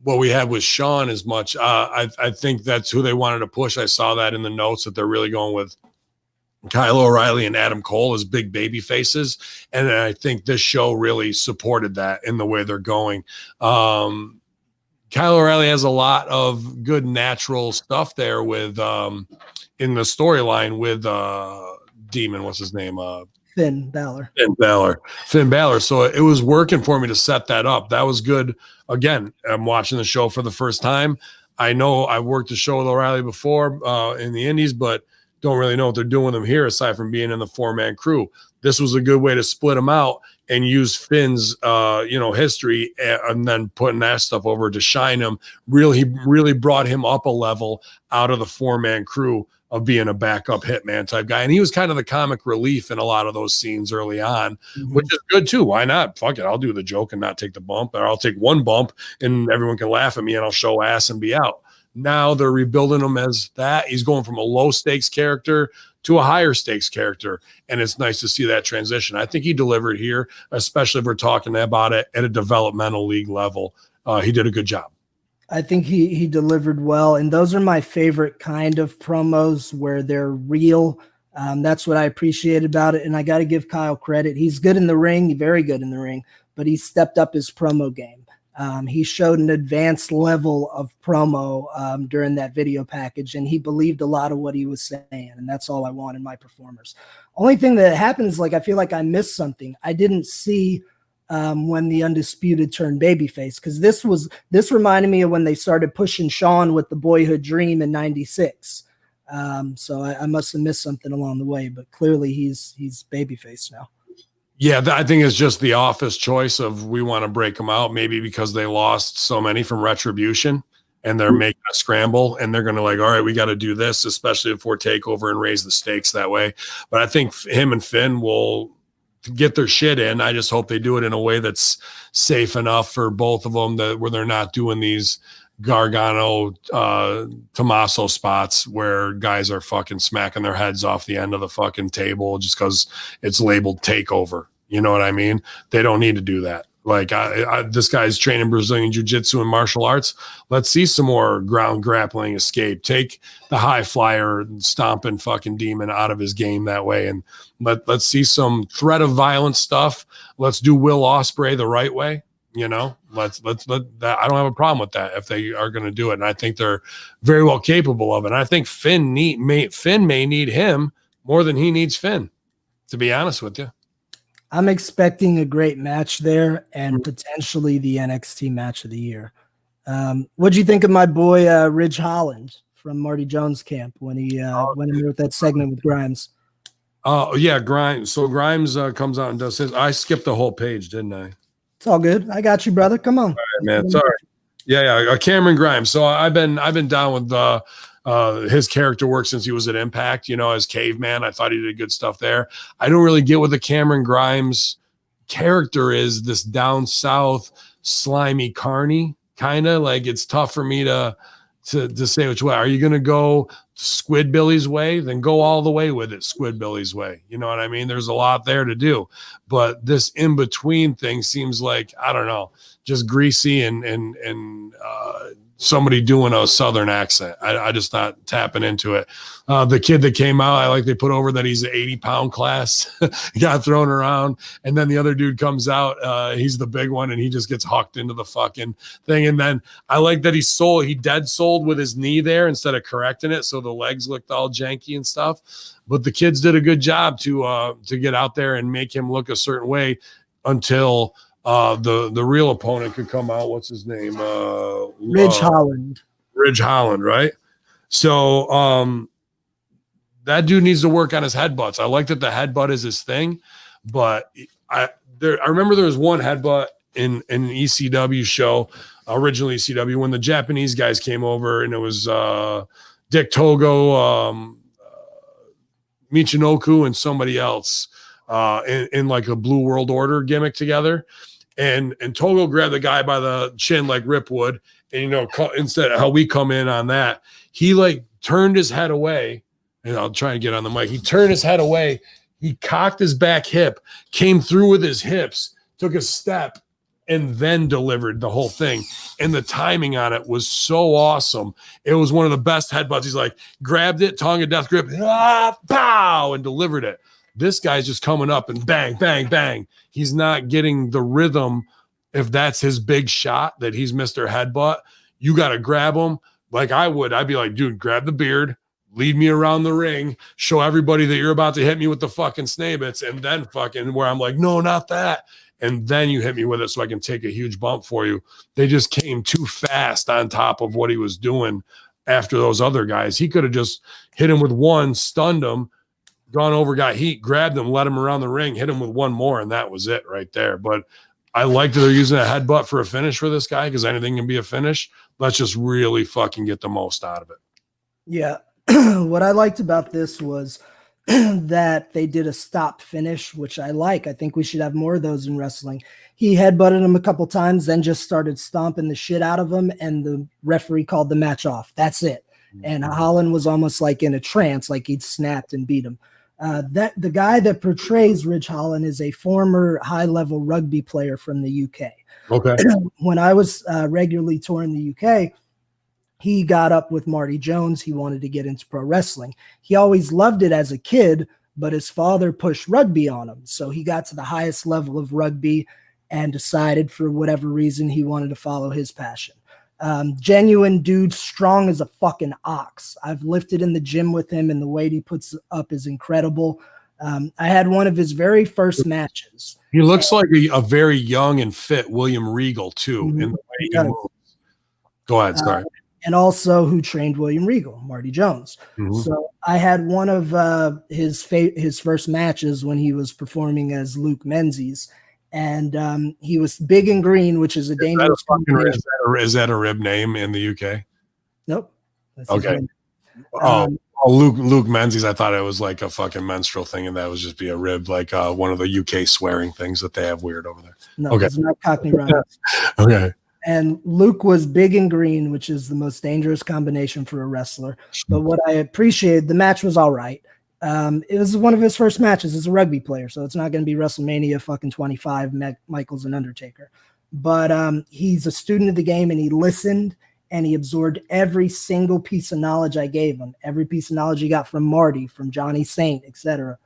what we had with Sean as much. I think that's who they wanted to push. I saw that in the notes that they're really going with Kyle O'Reilly and Adam Cole as big baby faces. And I think this show really supported that in the way they're going. Kyle O'Reilly has a lot of good natural stuff there with in the storyline with Demon. What's his name? Finn Balor. Finn Balor. So it was working for me to set that up. That was good. Again, I'm watching the show for the first time. I know I worked the show with O'Reilly before in the Indies, but don't really know what they're doing with them here aside from being in the 4-man crew. This was a good way to split them out and use Finn's, history and then putting that stuff over to shine him. He really brought him up a level out of the 4-man crew of being a backup hitman type guy. And he was kind of the comic relief in a lot of those scenes early on, which is good too. Why not? Fuck it. I'll do the joke and not take the bump, or I'll take one bump and everyone can laugh at me and I'll show ass and be out. Now they're rebuilding him as that. He's going from a low stakes character to a higher stakes character. And it's nice to see that transition. I think he delivered here, especially if we're talking about it at a developmental league level. He did a good job. I think he delivered well. And those are my favorite kind of promos where they're real. That's what I appreciate about it. And I got to give Kyle credit. He's good in the ring, very good in the ring, but he stepped up his promo game. He showed an advanced level of promo during that video package, and he believed a lot of what he was saying, and that's all I want in my performers. Only thing that happens, like I feel like I missed something. I didn't see when the Undisputed turned babyface, because this reminded me of when they started pushing Sean with the Boyhood Dream in '96. So I must have missed something along the way, but clearly he's babyface now. Yeah, I think it's just the office choice of we want to break them out, maybe because they lost so many from Retribution and they're making a scramble and they're going to all right, we got to do this, especially if we're takeover and raise the stakes that way. But I think him and Finn will get their shit in. I just hope they do it in a way that's safe enough for both of them where they're not doing these Gargano, Tommaso spots where guys are fucking smacking their heads off the end of the fucking table just because it's labeled takeover. You know what I mean? They don't need to do that. Like this guy's training Brazilian jiu-jitsu and martial arts. Let's see some more ground grappling escape. Take the high flyer stomping fucking Demon out of his game that way. And let's see some threat of violence stuff. Let's do Will Ospreay the right way. Let's let that. I don't have a problem with that if they are going to do it. And I think they're very well capable of it. And I think Finn may need him more than he needs Finn, to be honest with you. I'm expecting a great match there and potentially the NXT match of the year. What'd you think of my boy, Ridge Holland from Marty Jones camp when he went in there with that segment with Grimes? Oh yeah. Grimes. So Grimes comes out and does his, I skipped the whole page, didn't I? It's all good. I got you, brother. Come on. All right, man. Sorry. Yeah. Cameron Grimes. So I've been down with his character work since he was at Impact, as Caveman. I thought he did good stuff there. I don't really get what the Cameron Grimes character is, this down south slimy carny kind of like. It's tough for me to say which way. Are you going to go Squidbilly's way? Then go all the way with it Squidbilly's way. You know what I mean? There's a lot there to do, but this in between thing seems like, I don't know, just greasy and somebody doing a Southern accent. I just not tapping into it. The kid that came out, they put over that he's an 80-pound class, got thrown around. And then the other dude comes out. He's the big one and he just gets hucked into the fucking thing. And then I like that he dead sold with his knee there instead of correcting it. So the legs looked all janky and stuff. But the kids did a good job to get out there and make him look a certain way until the real opponent could come out. What's his name? Ridge Holland. Ridge Holland, right? So that dude needs to work on his headbutts. I like that the headbutt is his thing, but I remember there was one headbutt in an ECW show, original ECW, when the Japanese guys came over, and it was Dick Togo, Michinoku, and somebody else in like a Blue World Order gimmick together. And Togo grabbed the guy by the chin like Rip would. And, instead of how we come in on that, he turned his head away. And I'll try and get on the mic. He turned his head away. He cocked his back hip, came through with his hips, took a step, and then delivered the whole thing. And the timing on it was so awesome. It was one of the best headbutts. He's like, grabbed it, tongue of death grip, pow, and delivered it. This guy's just coming up and bang, bang, bang. He's not getting the rhythm. If that's his big shot that he's Mr. Headbutt, you got to grab him like I would. I'd be like, dude, grab the beard, lead me around the ring, show everybody that you're about to hit me with the fucking snabits, and then fucking where I'm like, no, not that. And then you hit me with it so I can take a huge bump for you. They just came too fast on top of what he was doing after those other guys. He could have just hit him with one, stunned him, gone over, got heat, grabbed him, let him around the ring, hit him with one more, and that was it right there. But I like that they're using a headbutt for a finish for this guy because anything can be a finish. Let's just really fucking get the most out of it. Yeah. What I liked about this was that they did a stop finish, which I like. I think we should have more of those in wrestling. He headbutted him a couple times, then just started stomping the shit out of him, and the referee called the match off. That's it. And Holland was almost like in a trance, like he'd snapped and beat him. That the guy that portrays Ridge Holland is a former high-level rugby player from the UK. Okay. When I was regularly touring the UK, he got up with Marty Jones. He wanted to get into pro wrestling. He always loved it as a kid, but his father pushed rugby on him. So he got to the highest level of rugby and decided for whatever reason he wanted to follow his passion. Genuine dude, strong as a fucking ox. I've lifted in the gym with him, and the weight he puts up is incredible. I had one of his very first matches. He looks like a very young and fit William Regal, too, in the way he moves. Go ahead, sorry. And also who trained William Regal, Marty Jones. So I had one of his first matches when he was performing as Luke Menzies. And he was big and green, which is a dangerous combination. Is that a rib name in the UK? Nope. That's okay. Luke Menzies, I thought it was like a fucking menstrual thing, and that was just be a rib, like one of the UK swearing things that they have weird over there. No, okay. It's not Cockney Rhymes. Okay. And Luke was big and green, which is the most dangerous combination for a wrestler. But what I appreciated, the match was all right. It was one of his first matches as a rugby player, so it's not going to be WrestleMania fucking 25, Michaels and Undertaker. But he's a student of the game, and he listened, and he absorbed every single piece of knowledge I gave him, every piece of knowledge he got from Marty, from Johnny Saint, etc.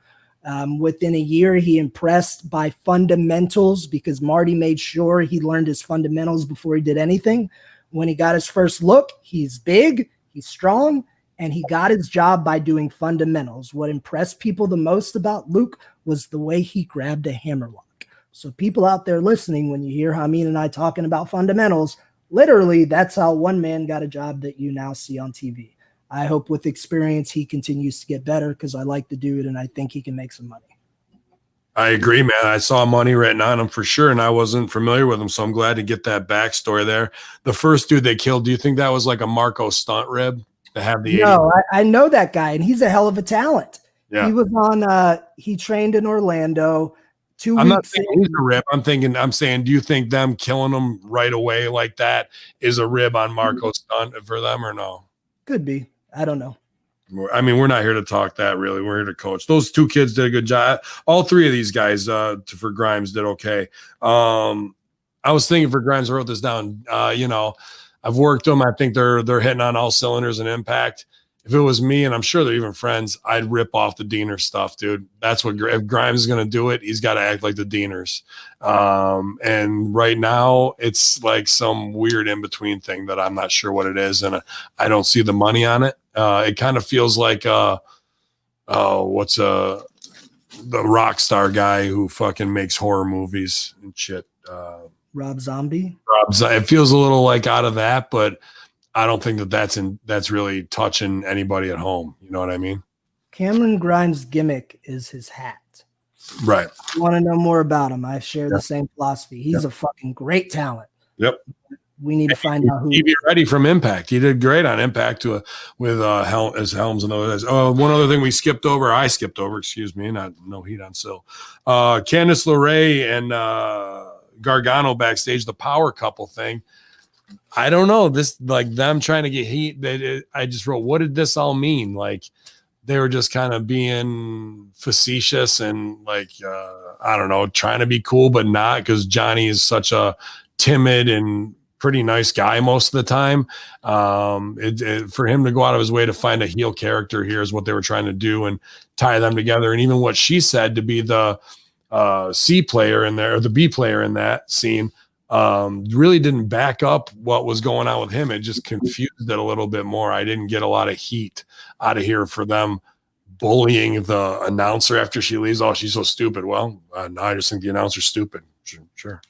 Within a year, he impressed by fundamentals because Marty made sure he learned his fundamentals before he did anything. When he got his first look, he's big, he's strong, and he got his job by doing fundamentals. What impressed people the most about Luke was the way he grabbed a hammerlock. So people out there listening, when you hear Hamin and I talking about fundamentals, literally that's how one man got a job that you now see on TV. I hope with experience he continues to get better because I like the dude and I think he can make some money. I agree, man. I saw money written on him for sure, and I wasn't familiar with him, so I'm glad to get that backstory there. The first dude they killed, do you think that was like a Marco stunt rib to have the? No, I know that guy, and he's a hell of a talent. Yeah. He was on. He trained in Orlando. 2 weeks. I'm not saying he's a rib. I'm saying, do you think them killing him right away like that is a rib on Marco's stunt for them or no? Could be. I don't know. I mean, we're not here to talk that really. We're here to coach. Those two kids did a good job. All three of these guys for Grimes did okay. I was thinking for Grimes, I wrote this down. I've worked them. I think they're hitting on all cylinders and Impact. If it was me, and I'm sure they're even friends, I'd rip off the Diener stuff, dude. That's what, if Grimes is going to do it, he's got to act like the Dieners. And right now, it's like some weird in-between thing that I'm not sure what it is, and I don't see the money on it. It kind of feels like, the rock star guy who fucking makes horror movies and shit. Rob Zombie? It feels a little like out of that, but I don't think that's really touching anybody at home. You know what I mean? Cameron Grimes' gimmick is his hat. Right. You want to know more about him? I share the same philosophy. He's a fucking great talent. Yep. We need to find out who. He be ready from Impact. He did great on Impact with as Helms and those guys. One other thing I skipped over. Excuse me. No heat on Sil. Candice LeRae and Gargano backstage, the power couple thing. I don't know. This, like them trying to get heat. I just wrote, what did this all mean? Like, they were just kind of being facetious and like, I don't know, trying to be cool, but not, because Johnny is such a timid and pretty nice guy most of the time. For him to go out of his way to find a heel character here is what they were trying to do and tie them together. And even what she said to be the C player in there, or the B player in that scene, really didn't back up what was going on with him. It just confused it a little bit more. I didn't get a lot of heat out of here for them bullying the announcer after she leaves. Oh, she's so stupid. Well, no, I just think the announcer's stupid. Sure.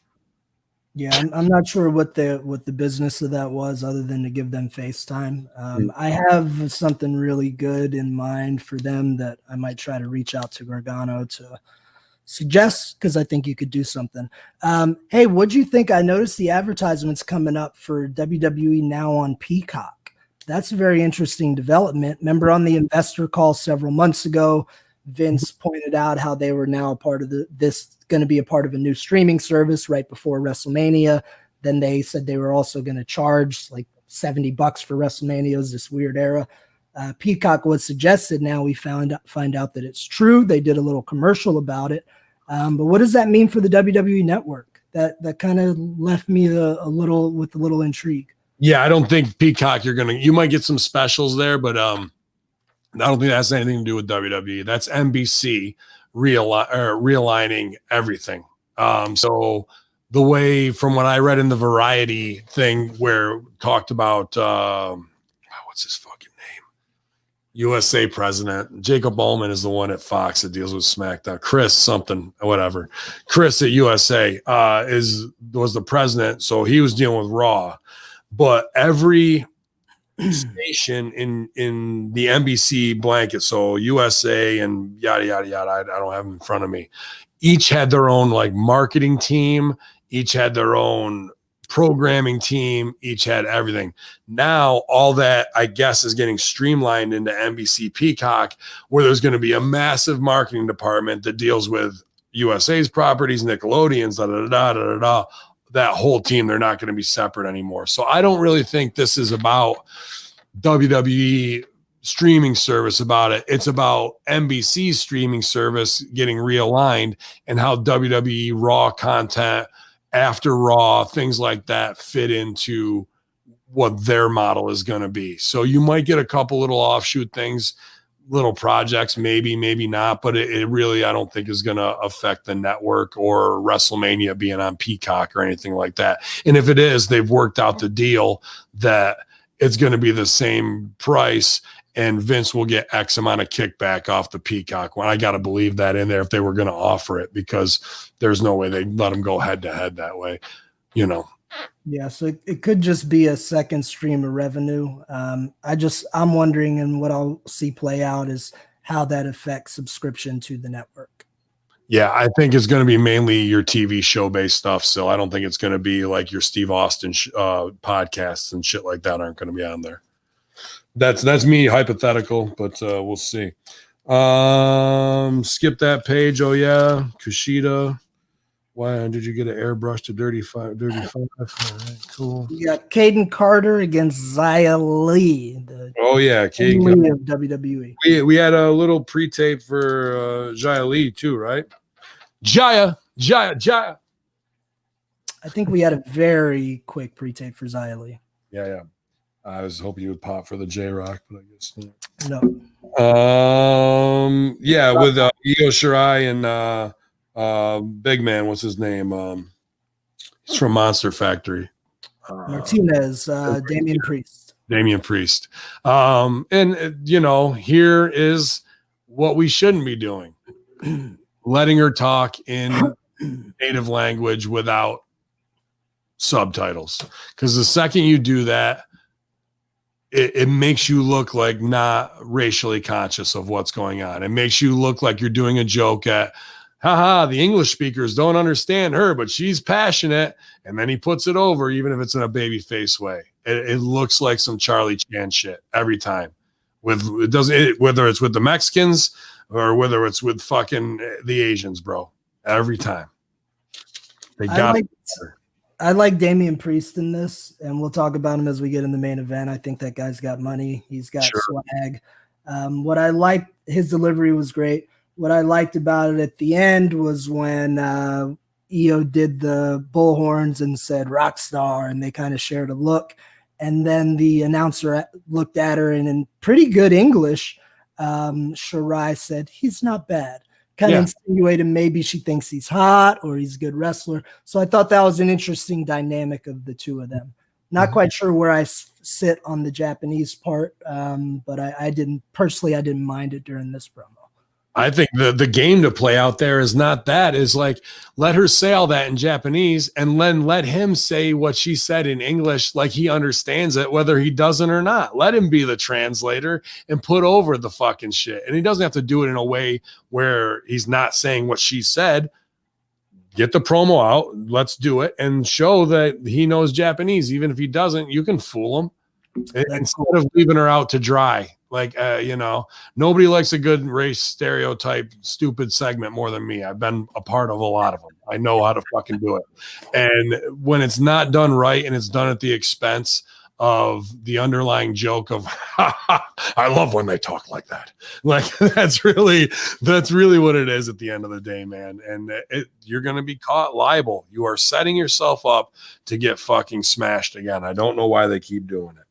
Yeah, I'm not sure what the business of that was, other than to give them FaceTime. I have something really good in mind for them that I might try to reach out to Gargano to suggest, because I think you could do something. Hey, what'd you think? I noticed the advertisements coming up for WWE Now on Peacock. That's a very interesting development. Remember on the investor call several months ago, Vince pointed out how they were now a part of going to be a part of a new streaming service right before WrestleMania. Then they said they were also going to charge like $70 for WrestleManias, this weird era. Peacock was suggested. Now we find out that it's true. They did a little commercial about it. But what does that mean for the WWE network? That kind of left me a little intrigue. Yeah, I don't think Peacock you might get some specials there, but I don't think that has anything to do with WWE. That's NBC realigning everything. So the way, from what I read in the Variety thing, where talked about what's his fucking name? USA president Jacob Ullman is the one at Fox that deals with SmackDown. Chris something, whatever. Chris at USA was the president, so he was dealing with Raw. But every station in the NBC blanket, so USA and yada yada yada, I don't have them in front of me, each had their own like marketing team, each had their own programming team, each had everything. Now all that, I guess, is getting streamlined into NBC Peacock, where there's going to be a massive marketing department that deals with USA's properties, Nickelodeon's, that whole team. They're not going to be separate anymore. So I don't really think this is about WWE streaming service about it. It's about NBC's streaming service getting realigned, and how WWE Raw content, after Raw, things like that fit into what their model is going to be. So you might get a couple little offshoot things, little projects, maybe not, but it really, I don't think is going to affect the network or WrestleMania being on Peacock or anything like that. And if it is, they've worked out the deal that it's going to be the same price, and Vince will get X amount of kickback off the Peacock one. I got to believe that in there if they were going to offer it, because there's no way they'd let them go head to head that way, Yeah, so it could just be a second stream of revenue. I'm wondering, and what I'll see play out is how that affects subscription to the network. Yeah, I think it's going to be mainly your TV show based stuff. So I don't think it's going to be like your Steve Austin podcasts and shit like that aren't going to be on there. That's me hypothetical, but we'll see. Skip that page. Oh yeah, Kushida. Why did you get an airbrush to 35? All right, cool. You got Caden Carter against Xia Li. Caden Lee of WWE. We had a little pre-tape for Xia Li too, right? Jaya. I think we had a very quick pre-tape for Xia Li. Yeah. I was hoping you would pop for the J-Rock, but I guess not. No. With Io Shirai and Big Man, what's his name? He's from Monster Factory. Martinez, Damian Priest. And here is what we shouldn't be doing. Letting her talk in native language without subtitles. Because the second you do that, it makes you look like not racially conscious of what's going on. It makes you look like you're doing a joke at, the English speakers don't understand her, but she's passionate. And then he puts it over, even if it's in a baby face way. It looks like some Charlie Chan shit every time. Whether it's with the Mexicans or whether it's with fucking the Asians, bro. Every time. I like Damian Priest in this, and we'll talk about him as we get in the main event. I think that guy's got money. He's got swag. What I liked, his delivery was great. What I liked about it at the end was when Io did the bullhorns and said rock star, and they kind of shared a look. And then the announcer looked at her and in pretty good English, Shirai said, he's not bad. Kind of insinuated maybe she thinks he's hot or he's a good wrestler. So I thought that was an interesting dynamic of the two of them. Not quite sure where I sit on the Japanese part, but I didn't mind it during this promo. I think the game to play out there is not that, is like, let her say all that in Japanese and then let him say what she said in English like he understands it, whether he doesn't or not. Let him be the translator and put over the fucking shit. And he doesn't have to do it in a way where he's not saying what she said. Get the promo out, let's do it, and show that he knows Japanese. Even if he doesn't, you can fool him. Instead of leaving her out to dry. Like, nobody likes a good race stereotype, stupid segment more than me. I've been a part of a lot of them. I know how to fucking do it. And when it's not done right and it's done at the expense of the underlying joke of, I love when they talk like that. Like, that's really what it is at the end of the day, man. And you're going to be caught liable. You are setting yourself up to get fucking smashed again. I don't know why they keep doing it.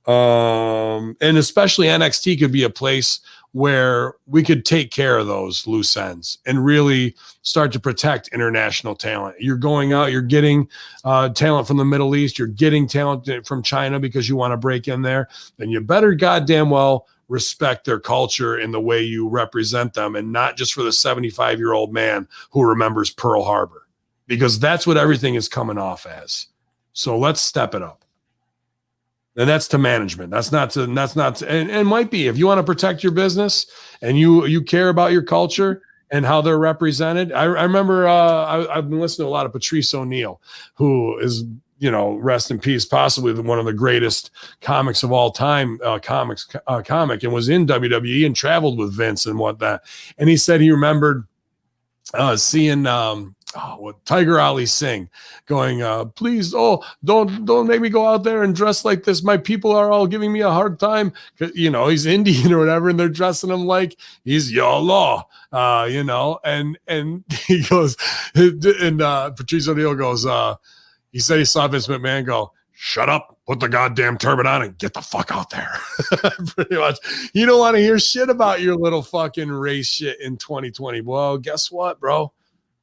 And especially NXT could be a place where we could take care of those loose ends and really start to protect international talent. You're going out, you're getting talent from the Middle East, you're getting talent from China because you want to break in there, then you better goddamn well respect their culture and the way you represent them, and not just for the 75-year-old man who remembers Pearl Harbor, because that's what everything is coming off as. So let's step it up. And that's to management. That's not to, and might be, if you want to protect your business and you care about your culture and how they're represented. I remember I've been listening to a lot of Patrice O'Neal, who is, rest in peace, possibly one of the greatest comics of all time, comic, and was in WWE and traveled with Vince and whatnot. And he said he remembered seeing what Tiger Ali Singh going, please, don't make me go out there and dress like this. My people are all giving me a hard time. He's Indian or whatever, and they're dressing him like he's YOLO, and he goes, and Patrice O'Neal goes, he said he saw Vince McMahon go, shut up, put the goddamn turban on and get the fuck out there. Pretty much. You don't want to hear shit about your little fucking race shit in 2020. Well, guess what, bro?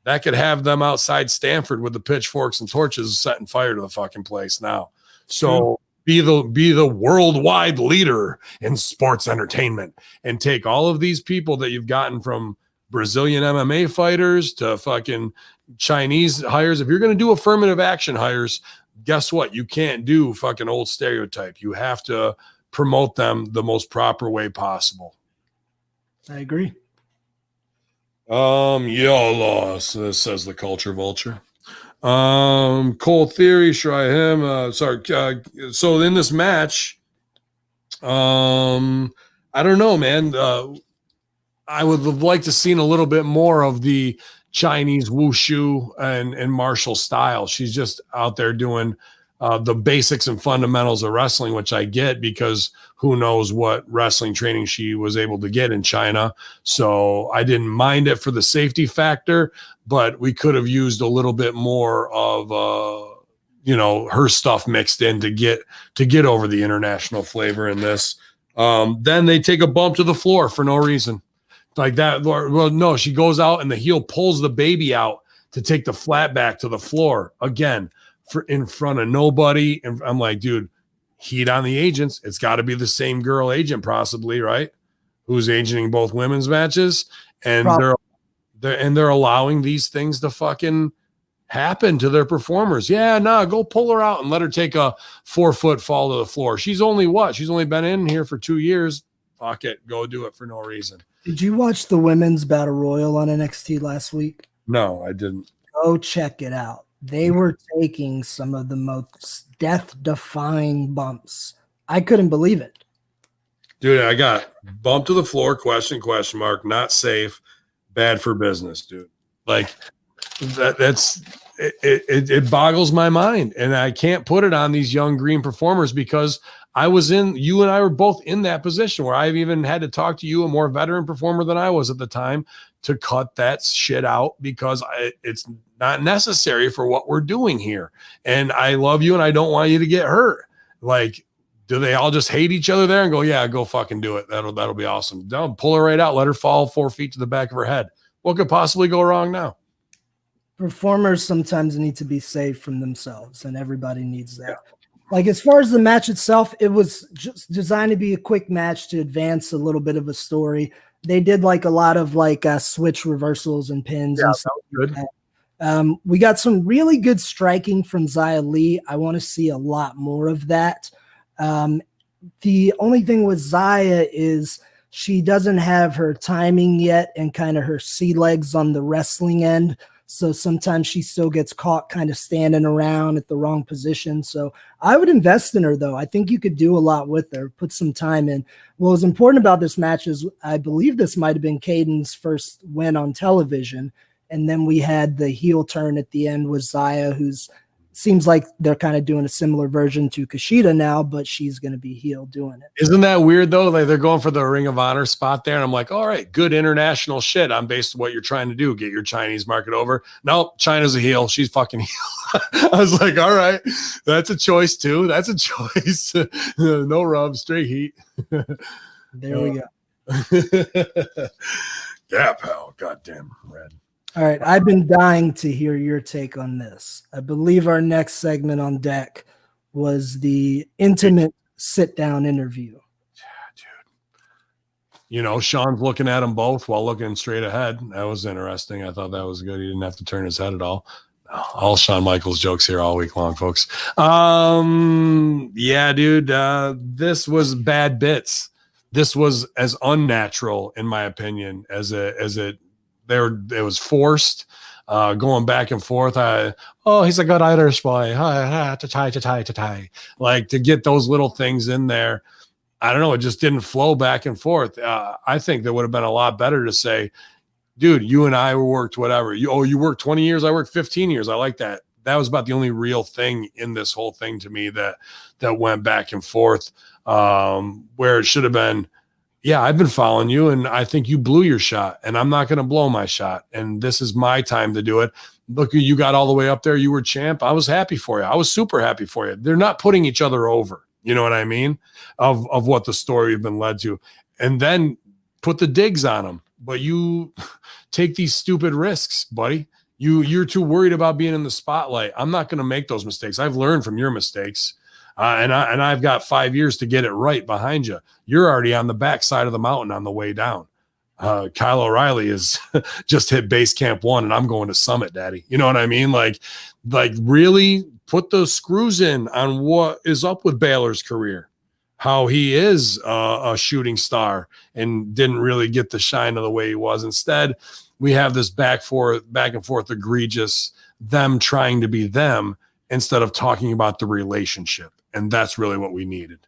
That could have them outside Stanford with the pitchforks and torches setting fire to the fucking place now. So be the worldwide leader in sports entertainment and take all of these people that you've gotten from Brazilian MMA fighters to fucking Chinese hires. If you're going to do affirmative action hires, guess what? You can't do fucking old stereotype. You have to promote them the most proper way possible. I agree. YOLO, says the culture vulture. Cole Theory, try him. So in this match, I don't know, man. I would have liked to seen a little bit more of the Chinese wushu and martial style. She's just out there doing the basics and fundamentals of wrestling, which I get because who knows what wrestling training she was able to get in China. So I didn't mind it for the safety factor, but we could have used a little bit more of, her stuff mixed in to get over the international flavor in this. Then they take a bump to the floor for no reason. Like that. Well, no, she goes out and the heel pulls the baby out to take the flat back to the floor again in front of nobody. And I'm like, dude, heat on the agents. It's got to be the same girl agent, possibly, right? Who's agenting both women's matches, and they're allowing these things to fucking happen to their performers. Yeah, go pull her out and let her take a 4-foot fall to the floor. She's only been in here for 2 years. Fuck it, go do it for no reason. Did you watch the women's battle royal on NXT last week? No, I didn't. Go check it out. They were taking some of the most death-defying bumps. I couldn't believe it. Dude, I got bumped to the floor, question mark, not safe, bad for business, dude. Like, it boggles my mind. And I can't put it on these young green performers because you and I were both in that position where I've even had to talk to you, a more veteran performer than I was at the time, to cut that shit out because it's not necessary for what we're doing here. And I love you and I don't want you to get hurt. Like, do they all just hate each other there and go, yeah, go fucking do it. That'll be awesome. Don't pull her right out. Let her fall 4 feet to the back of her head. What could possibly go wrong now? Performers sometimes need to be saved from themselves, and everybody needs that. Like, as far as the match itself, it was just designed to be a quick match to advance a little bit of a story. They did like a lot of like switch reversals and pins and stuff. Good. We got some really good striking from Xia Li. I want to see a lot more of that. The only thing with Xia is she doesn't have her timing yet and kind of her sea legs on the wrestling end. So sometimes she still gets caught kind of standing around at the wrong position. So I would invest in her, though. I think you could do a lot with her, put some time in. What was important about this match is I believe this might have been Caden's first win on television. And then we had the heel turn at the end with Xia, who's seems like they're kind of doing a similar version to Kushida now, but she's going to be heel doing it. Isn't that weird though? Like they're going for the Ring of Honor spot there. And I'm like, all right, good international shit on based on what you're trying to do. Get your Chinese market over. Nope. China's a heel. She's fucking heel. I was like, all right, that's a choice too. That's a choice. No rub, straight heat. There we go. Yeah, pal. Goddamn red. All right, I've been dying to hear your take on this. I believe our next segment on deck was the intimate sit-down interview. Yeah, dude. You know, Sean's looking at them both while looking straight ahead. That was interesting. I thought that was good. He didn't have to turn his head at all. All Shawn Michaels jokes here all week long, folks. Yeah, dude, this was bad bits. This was as unnatural, in my opinion, as it was forced, going back and forth. He's a good Irish boy. Like to get those little things in there. I don't know. It just didn't flow back and forth. I think that would have been a lot better to say, dude, you and I worked whatever. You worked 20 years. I worked 15 years. I like that. That was about the only real thing in this whole thing to me that went back and forth, where it should have been, yeah, I've been following you and I think you blew your shot and I'm not going to blow my shot. And this is my time to do it. Look, you got all the way up there. You were champ. I was happy for you. I was super happy for you. They're not putting each other over. You know what I mean? Of what the story has been led to. And then put the digs on them. But you take these stupid risks, buddy. You're too worried about being in the spotlight. I'm not going to make those mistakes. I've learned from your mistakes. And I've got 5 years to get it right behind you. You're already on the back side of the mountain on the way down. Kyle O'Reilly is just hit base camp 1 and I'm going to Summit, daddy. You know what I mean? Like really put the screws in on what is up with Balor's career, how he is a shooting star and didn't really get the shine of the way he was. Instead, we have this back and forth egregious, them trying to be them instead of talking about the relationship. And that's really what we needed.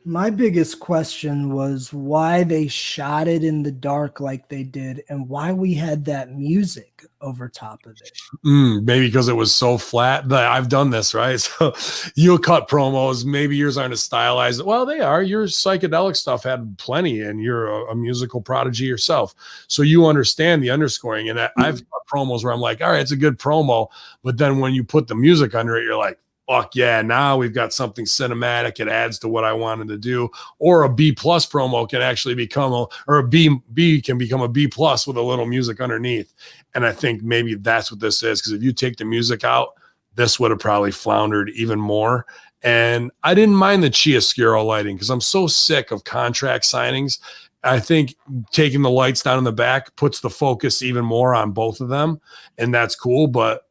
My biggest question was why they shot it in the dark like they did and why we had that music over top of it. Maybe because it was so flat. I've done this, right? So you'll cut promos. Maybe yours aren't as stylized. Well, they are. Your psychedelic stuff had plenty and you're a musical prodigy yourself. So you understand the underscoring. And I've cut promos where I'm like, all right, it's a good promo. But then when you put the music under it, you're like, fuck yeah, now we've got something cinematic. It adds to what I wanted to do. Or a B+ promo can actually become a B can become a B+ with a little music underneath. And I think maybe that's what this is. Because if you take the music out, this would have probably floundered even more. And I didn't mind the chiaroscuro lighting because I'm so sick of contract signings. I think taking the lights down in the back puts the focus even more on both of them. And that's cool. But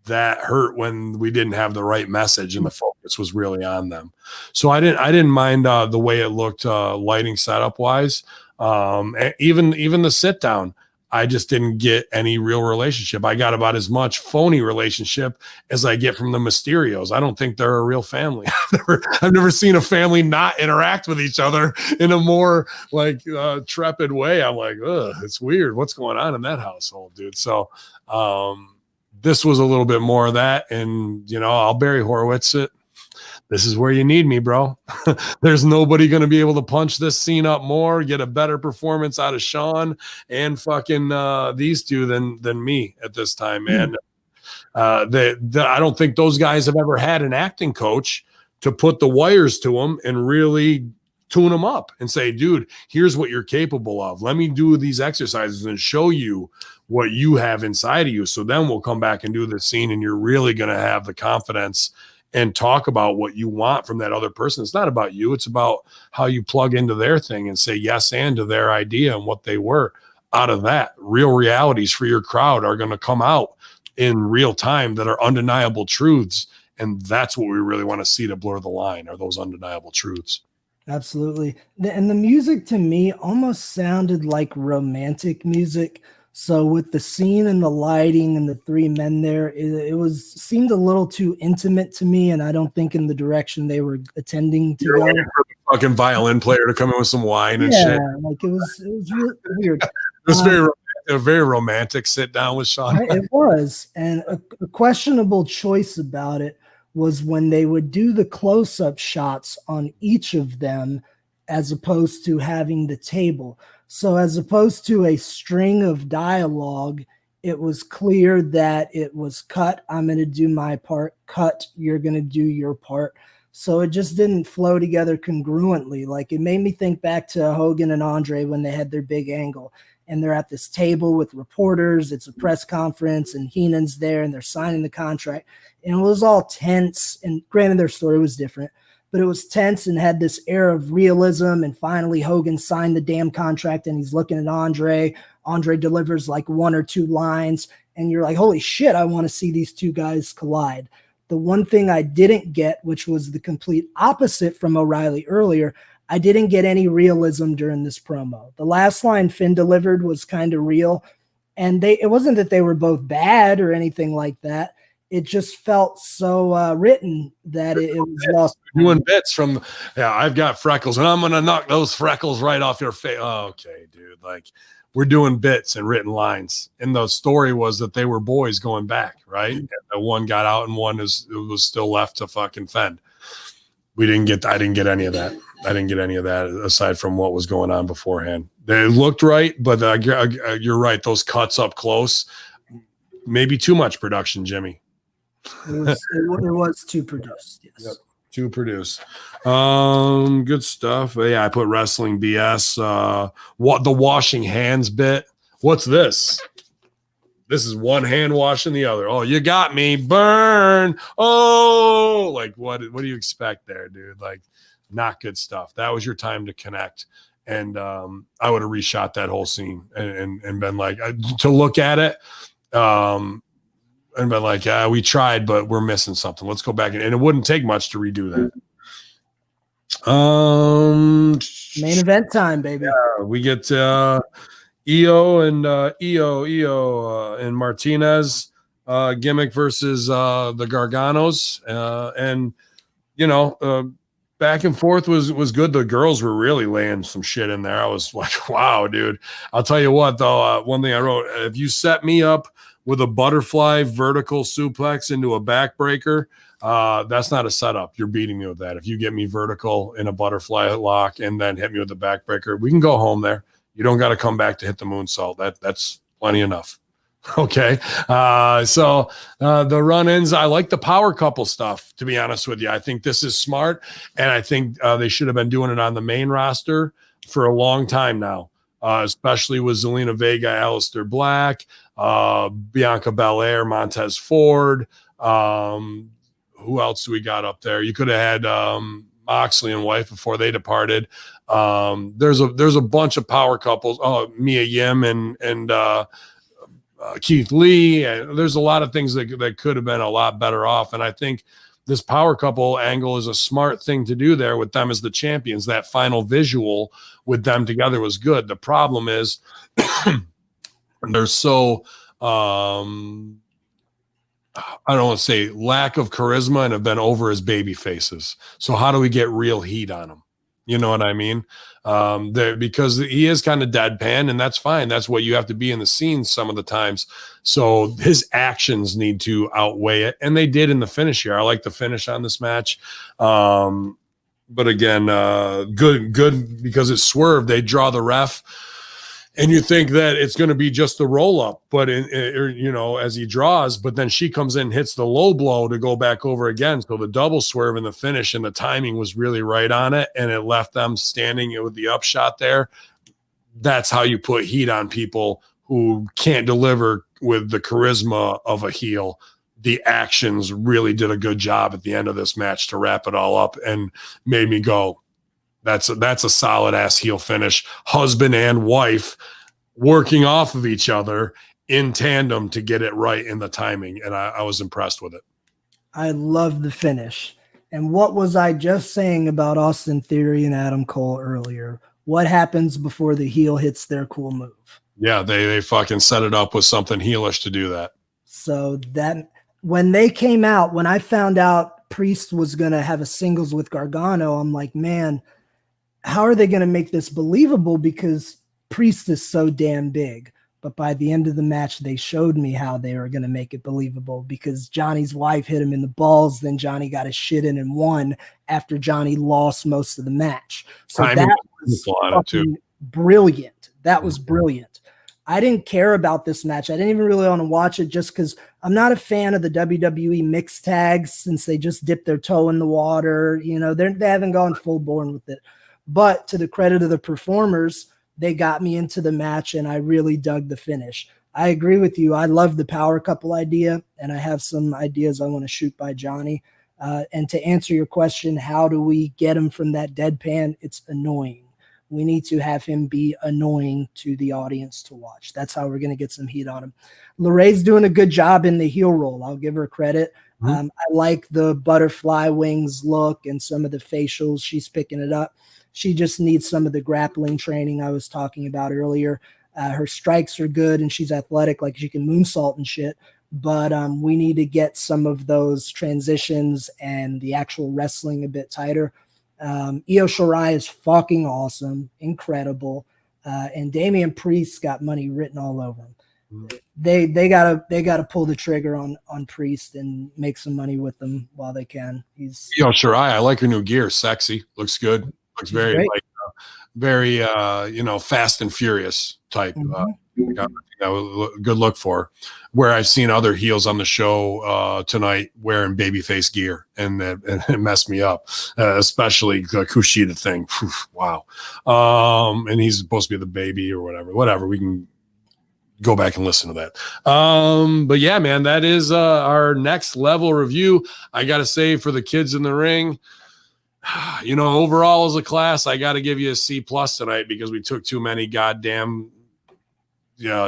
that hurt when we didn't have the right message and the focus was really on them. So I didn't mind the way it looked lighting setup wise. Even the sit down, I just didn't get any real relationship. I got about as much phony relationship as I get from the Mysterios. I don't think they're a real family. I've never seen a family not interact with each other in a more like trepid way. I'm like, ugh, it's weird. What's going on in that household, dude? So, this was a little bit more of that. And, you know, I'll Barry Horowitz it. this is where you need me, bro. There's nobody going to be able to punch this scene up more, get a better performance out of Sean and fucking these two than me at this time, man. I don't think those guys have ever had an acting coach to put the wires to them and really tune them up and say, dude, here's what you're capable of. Let me do these exercises and show you what you have inside of you. So then we'll come back and do the scene and you're really going to have the confidence and talk about what you want from that other person. It's not about you. It's about how you plug into their thing and say yes and to their idea and what they were. Out of that, real realities for your crowd are going to come out in real time that are undeniable truths. And that's what we really want to see to blur the line, are those undeniable truths. Absolutely. And the music to me almost sounded like romantic music. So with the scene and the lighting and the three men there, it seemed a little too intimate to me, and I don't think in the direction they were attending to go. For the fucking violin player to come in with some wine and shit. Like it was really weird. It was a very romantic sit down with Sean. It was, and a questionable choice about it was when they would do the close-up shots on each of them as opposed to having the table. So as opposed to a string of dialogue, it was clear that it was cut, I'm going to do my part, cut, you're going to do your part. So it just didn't flow together congruently. Like, it made me think back to Hogan and Andre when they had their big angle and they're at this table with reporters. It's a press conference and Heenan's there and they're signing the contract. And it was all tense. And granted, their story was different, but it was tense and had this air of realism. And finally, Hogan signed the damn contract and he's looking at Andre. Andre delivers like one or two lines. And you're like, holy shit, I want to see these two guys collide. The one thing I didn't get, which was the complete opposite from O'Reilly earlier, I didn't get any realism during this promo. The last line Finn delivered was kind of real. And it wasn't that they were both bad or anything like that. It just felt so written that it was lost. Doing bits from, I've got freckles and I'm going to knock those freckles right off your face. Oh, okay, dude. Like, we're doing bits and written lines. And the story was that they were boys going back, right? And the one got out and one was still left to fucking fend. I didn't get any of that. I didn't get any of that aside from what was going on beforehand. They looked right, but you're right. Those cuts up close, maybe too much production, Jimmy. It was too produced. Yes. Yep. To produce. Good stuff. Yeah, I put wrestling BS. The washing hands bit. What's this? This is one hand washing the other. Oh, you got me. Burn. Oh, like what do you expect there, dude? Like, not good stuff. That was your time to connect. And I would have reshot that whole scene and been like, to look at it. And been like, we tried, but we're missing something. Let's go back. And it wouldn't take much to redo that. Main event time, baby. Yeah, we get Io and Martinez gimmick versus the Garganos. And, back and forth was good. The girls were really laying some shit in there. I was like, wow, dude. I'll tell you what, though, one thing I wrote, if you set me up with a butterfly vertical suplex into a backbreaker, that's not a setup. You're beating me with that. If you get me vertical in a butterfly lock and then hit me with the backbreaker, we can go home there. You don't got to come back to hit the moonsault. That's plenty enough. Okay. So the run-ins, I like the power couple stuff, to be honest with you. I think this is smart, and I think they should have been doing it on the main roster for a long time now, especially with Zelina Vega, Aleister Black, Bianca Belair, Montez Ford. Who else do we got up there? You could have had Moxley and Wife before they departed. There's a bunch of power couples. Oh, Mia Yim and Keith Lee. And there's a lot of things that could have been a lot better off. And I think this power couple angle is a smart thing to do there with them as the champions. That final visual with them together was good. The problem is they're so I don't want to say lack of charisma and have been over as baby faces. So how do we get real heat on them? You know what I mean? Because he is kind of deadpan, and that's fine. That's what you have to be in the scene some of the times. So his actions need to outweigh it, and they did in the finish here. I like the finish on this match. But again, good because it swerved. They draw the ref, and you think that it's going to be just the roll up, but as he draws, but then she comes in, hits the low blow to go back over again. So the double swerve in the finish, and the timing was really right on it, and it left them standing with the upshot there. That's how you put heat on people who can't deliver with the charisma of a heel. The actions really did a good job at the end of this match to wrap it all up and made me go, that's a solid ass heel finish. Husband and wife working off of each other in tandem to get it right in the timing. And I was impressed with it. I love the finish. And what was I just saying about Austin Theory and Adam Cole earlier? What happens before the heel hits their cool move? Yeah, they fucking set it up with something heelish to do that. So that when they came out, when I found out Priest was going to have a singles with Gargano, I'm like, man, how are they going to make this believable? Because Priest is so damn big. But by the end of the match, they showed me how they were going to make it believable, because Johnny's wife hit him in the balls. Then Johnny got his shit in and won after Johnny lost most of the match. So that was fucking brilliant. That was brilliant. I didn't care about this match. I didn't even really want to watch it just because I'm not a fan of the WWE mixed tags since they just dipped their toe in the water. You know, they haven't gone full bore with it. But to the credit of the performers, they got me into the match, and I really dug the finish. I agree with you. I love the power couple idea, and I have some ideas I want to shoot by Johnny. And to answer your question, how do we get him from that deadpan? It's annoying. We need to have him be annoying to the audience to watch. That's how we're going to get some heat on him. Lorraine's doing a good job in the heel role. I'll give her credit. I like the butterfly wings look and some of the facials. She's picking it up. She just needs some of the grappling training I was talking about earlier. Her strikes are good, and she's athletic, like she can moonsault and shit. But we need to get some of those transitions and the actual wrestling a bit tighter. Io Shirai is fucking awesome, incredible, and Damian Priest got money written all over him. They gotta pull the trigger on Priest and make some money with them while they can. Io Shirai, I like her new gear, sexy, looks good. Looks very very Fast and Furious type. Good look for her. Where I've seen other heels on the show tonight wearing babyface gear, and it messed me up, especially the Kushida thing. Wow. And he's supposed to be the baby or whatever. We can go back and listen to that. But yeah, man, that is our next level review. I got to say, for the kids in the ring, overall as a class, I got to give you a C+ tonight, because we took too many goddamn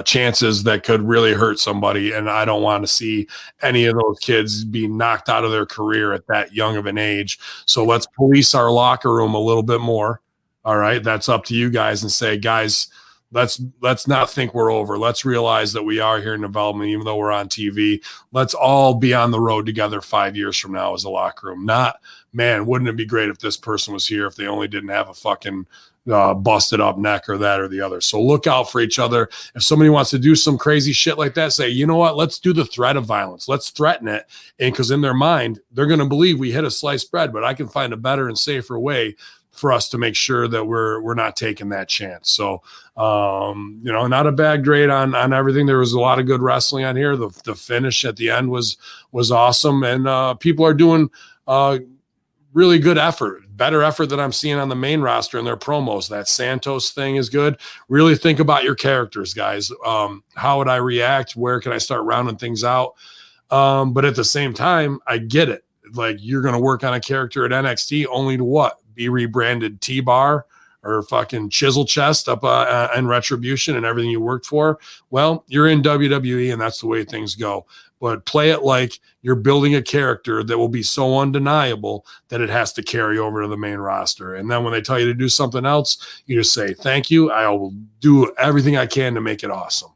chances that could really hurt somebody, and I don't want to see any of those kids be knocked out of their career at that young of an age. So let's police our locker room a little bit more. All right, that's up to you guys, and say, guys, let's not think we're over. Let's realize that we are here in development, even though we're on TV. Let's all be on the road together 5 years from now as a locker room. Not, man, wouldn't it be great if this person was here if they only didn't have a fucking busted up neck or that or the other. So look out for each other. If somebody wants to do some crazy shit like that, say, you know what, let's do the threat of violence. Let's threaten it. And because in their mind, they're going to believe we hit a sliced bread, but I can find a better and safer way for us to make sure that we're not taking that chance. So, not a bad grade on everything. There was a lot of good wrestling on here. The finish at the end was awesome. And people are doing really good effort, better effort than I'm seeing on the main roster in their promos. That Santos thing is good. Really think about your characters, guys. How would I react? Where can I start rounding things out? But at the same time, I get it. Like, you're going to work on a character at NXT only to what? Be rebranded T-Bar or fucking Chisel Chest up in Retribution and everything you worked for. Well, you're in WWE, and that's the way things go. But play it like you're building a character that will be so undeniable that it has to carry over to the main roster. And then when they tell you to do something else, you just say, thank you. I will do everything I can to make it awesome.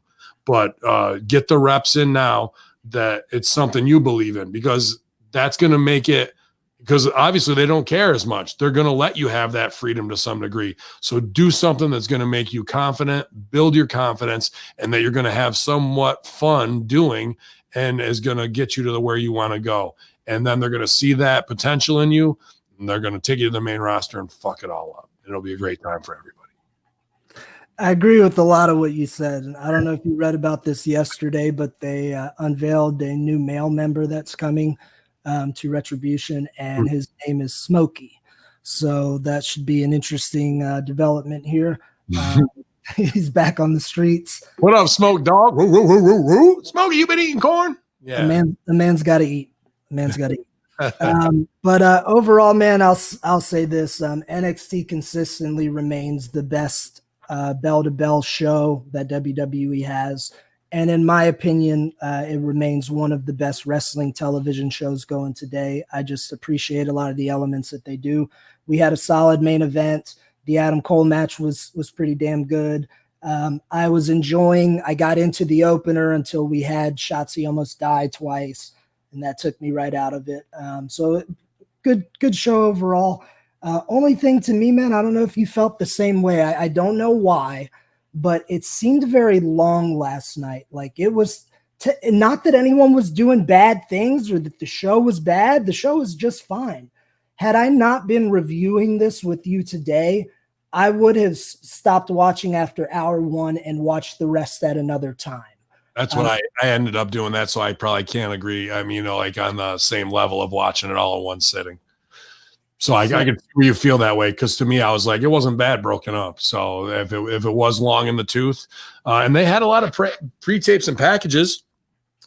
But get the reps in now that it's something you believe in, because that's going to make it, because obviously they don't care as much. They're going to let you have that freedom to some degree. So do something that's going to make you confident, build your confidence, and that you're going to have somewhat fun doing, and is going to get you to where you want to go. And then they're going to see that potential in you, and they're going to take you to the main roster and fuck it all up. It'll be a great time for everybody. I agree with a lot of what you said. And I don't know if you read about this yesterday, but they unveiled a new male member that's coming to Retribution, and his name is Smokey. So that should be an interesting development here. He's back on the streets. What up, Smoke Dog? Woo, woo, woo, woo, woo. Smokey, you been eating corn? Yeah. The man's got to eat. The man's got to eat. But overall, man, I'll say this: NXT consistently remains the best bell-to-bell show that WWE has. And in my opinion, it remains one of the best wrestling television shows going today. I just appreciate a lot of the elements that they do. We had a solid main event. The Adam Cole match was pretty damn good. I was enjoying. I got into the opener until we had Shotzi almost die twice, and that took me right out of it. So good show overall. Only thing to me, man, I don't know if you felt the same way. I don't know why, but it seemed very long last night. Like it was not that anyone was doing bad things or that the show was bad. The show was just fine. Had I not been reviewing this with you today, I would have stopped watching after hour 1 and watched the rest at another time. That's what I ended up doing that. So I probably can't agree. I mean, like on the same level of watching it all in one sitting. So I can see you feel that way, because to me, I was like, it wasn't bad broken up. So if it was long in the tooth, and they had a lot of pre-tapes and packages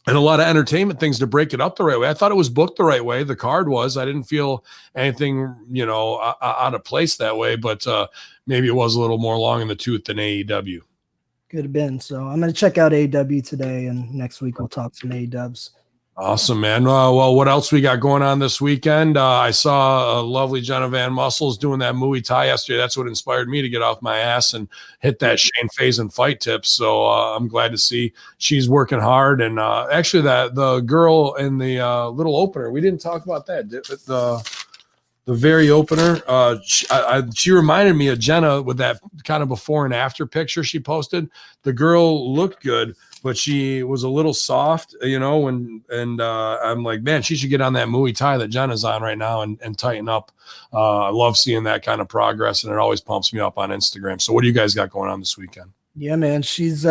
and a lot of entertainment things to break it up the right way. I thought it was booked the right way. The card was. I didn't feel anything, out of place that way. But maybe it was a little more long in the tooth than AEW. Could have been. So I'm going to check out AEW today, and next week we'll talk some AEWs. Awesome, man. Well, what else we got going on this weekend? I saw a lovely Jenna Van Muscles doing that Muay Thai yesterday. That's what inspired me to get off my ass and hit that Shane Faison fight tips. So I'm glad to see she's working hard. And actually, the girl in the little opener, we didn't talk about that. The very opener, she reminded me of Jenna with that kind of before and after picture she posted. The girl looked good, but she was a little soft, and I'm like, man, she should get on that Muay Thai that Jenna's on right now and tighten up. I love seeing that kind of progress, and it always pumps me up on Instagram. So what do you guys got going on this weekend? Yeah, man, she's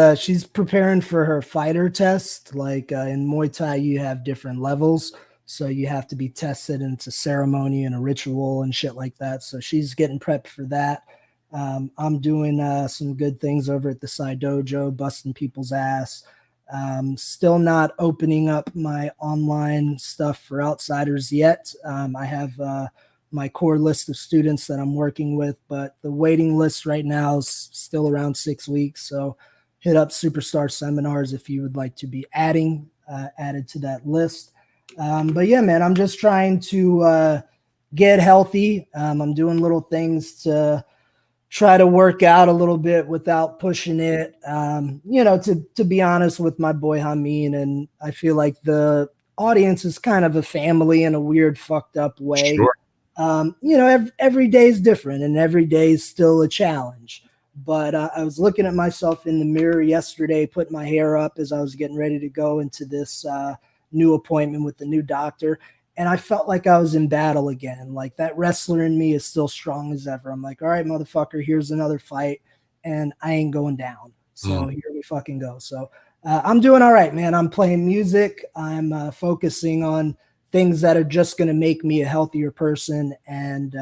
preparing for her fighter test. Like in Muay Thai, you have different levels. So you have to be tested into ceremony and a ritual and shit like that. So she's getting prepped for that. I'm doing some good things over at the Side Dojo, busting people's ass. Still not opening up my online stuff for outsiders yet. I have my core list of students that I'm working with, but the waiting list right now is still around 6 weeks. So hit up Superstar Seminars if you would like to be added to that list. But yeah, man, I'm just trying to get healthy. I'm doing little things to try to work out a little bit without pushing it. To be honest with my boy Hamin, and I feel like the audience is kind of a family in a weird, fucked up way. Sure. Every day is different, and every day is still a challenge. But I was looking at myself in the mirror yesterday, putting my hair up as I was getting ready to go into this new appointment with the new doctor, and I felt like I was in battle again. Like that wrestler in me is still strong as ever. I'm like, all right, motherfucker, here's another fight, and I ain't going down. So here we fucking go. So I'm doing all right, man. I'm playing music. I'm focusing on things that are just going to make me a healthier person, and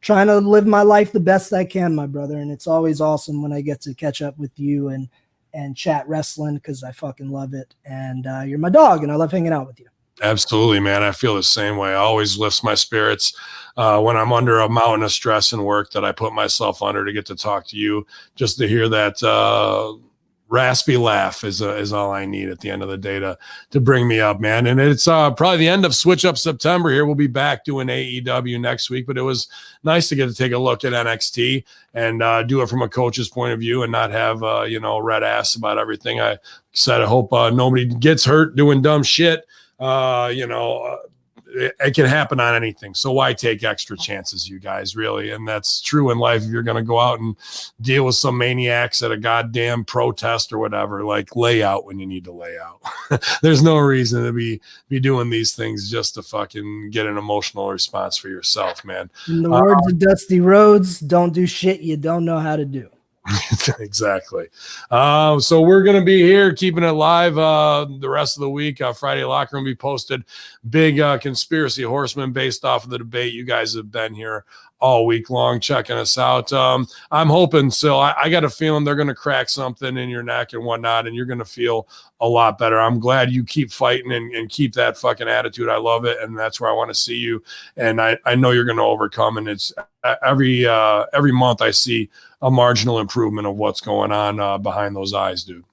trying to live my life the best I can, my brother. And it's always awesome when I get to catch up with you and chat wrestling, because I fucking love it. And you're my dog, and I love hanging out with you. Absolutely, man. I feel the same way. I always lifts my spirits when I'm under a mountain of stress and work that I put myself under, to get to talk to you, just to hear that raspy laugh is all I need at the end of the day to bring me up, man. And it's probably the end of Switch Up September here. We'll be back doing AEW next week, but it was nice to get to take a look at NXT and do it from a coach's point of view and not have red ass about everything. I said I hope nobody gets hurt doing dumb shit. it can happen on anything. So why take extra chances, you guys, really? And that's true in life. If you're going to go out and deal with some maniacs at a goddamn protest or whatever, like lay out when you need to lay out. There's no reason to be doing these things just to fucking get an emotional response for yourself, man. In the words of Dusty Rhodes, don't do shit you don't know how to do. Exactly. So we're going to be here keeping it live the rest of the week. Friday Locker Room will be posted. Big conspiracy horseman based off of the debate. You guys have been here all week long checking us out. I'm hoping so. I got a feeling they're going to crack something in your neck and whatnot, and you're going to feel a lot better. I'm glad you keep fighting and keep that fucking attitude. I love it, and that's where I want to see you. And I know you're going to overcome. And it's every month I see a marginal improvement of what's going on behind those eyes, dude.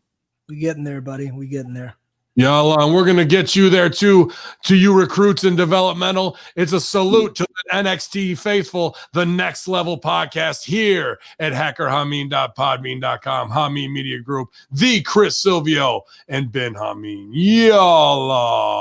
We getting there, buddy. We getting there. Yeah, we're going to get you there too, to you recruits in developmental. It's a salute to the NXT faithful, the Next Level Podcast here at hackerhamin.podbean.com, Hamin Media Group, the Chris Silvio, and Ben Hamin. Yalla.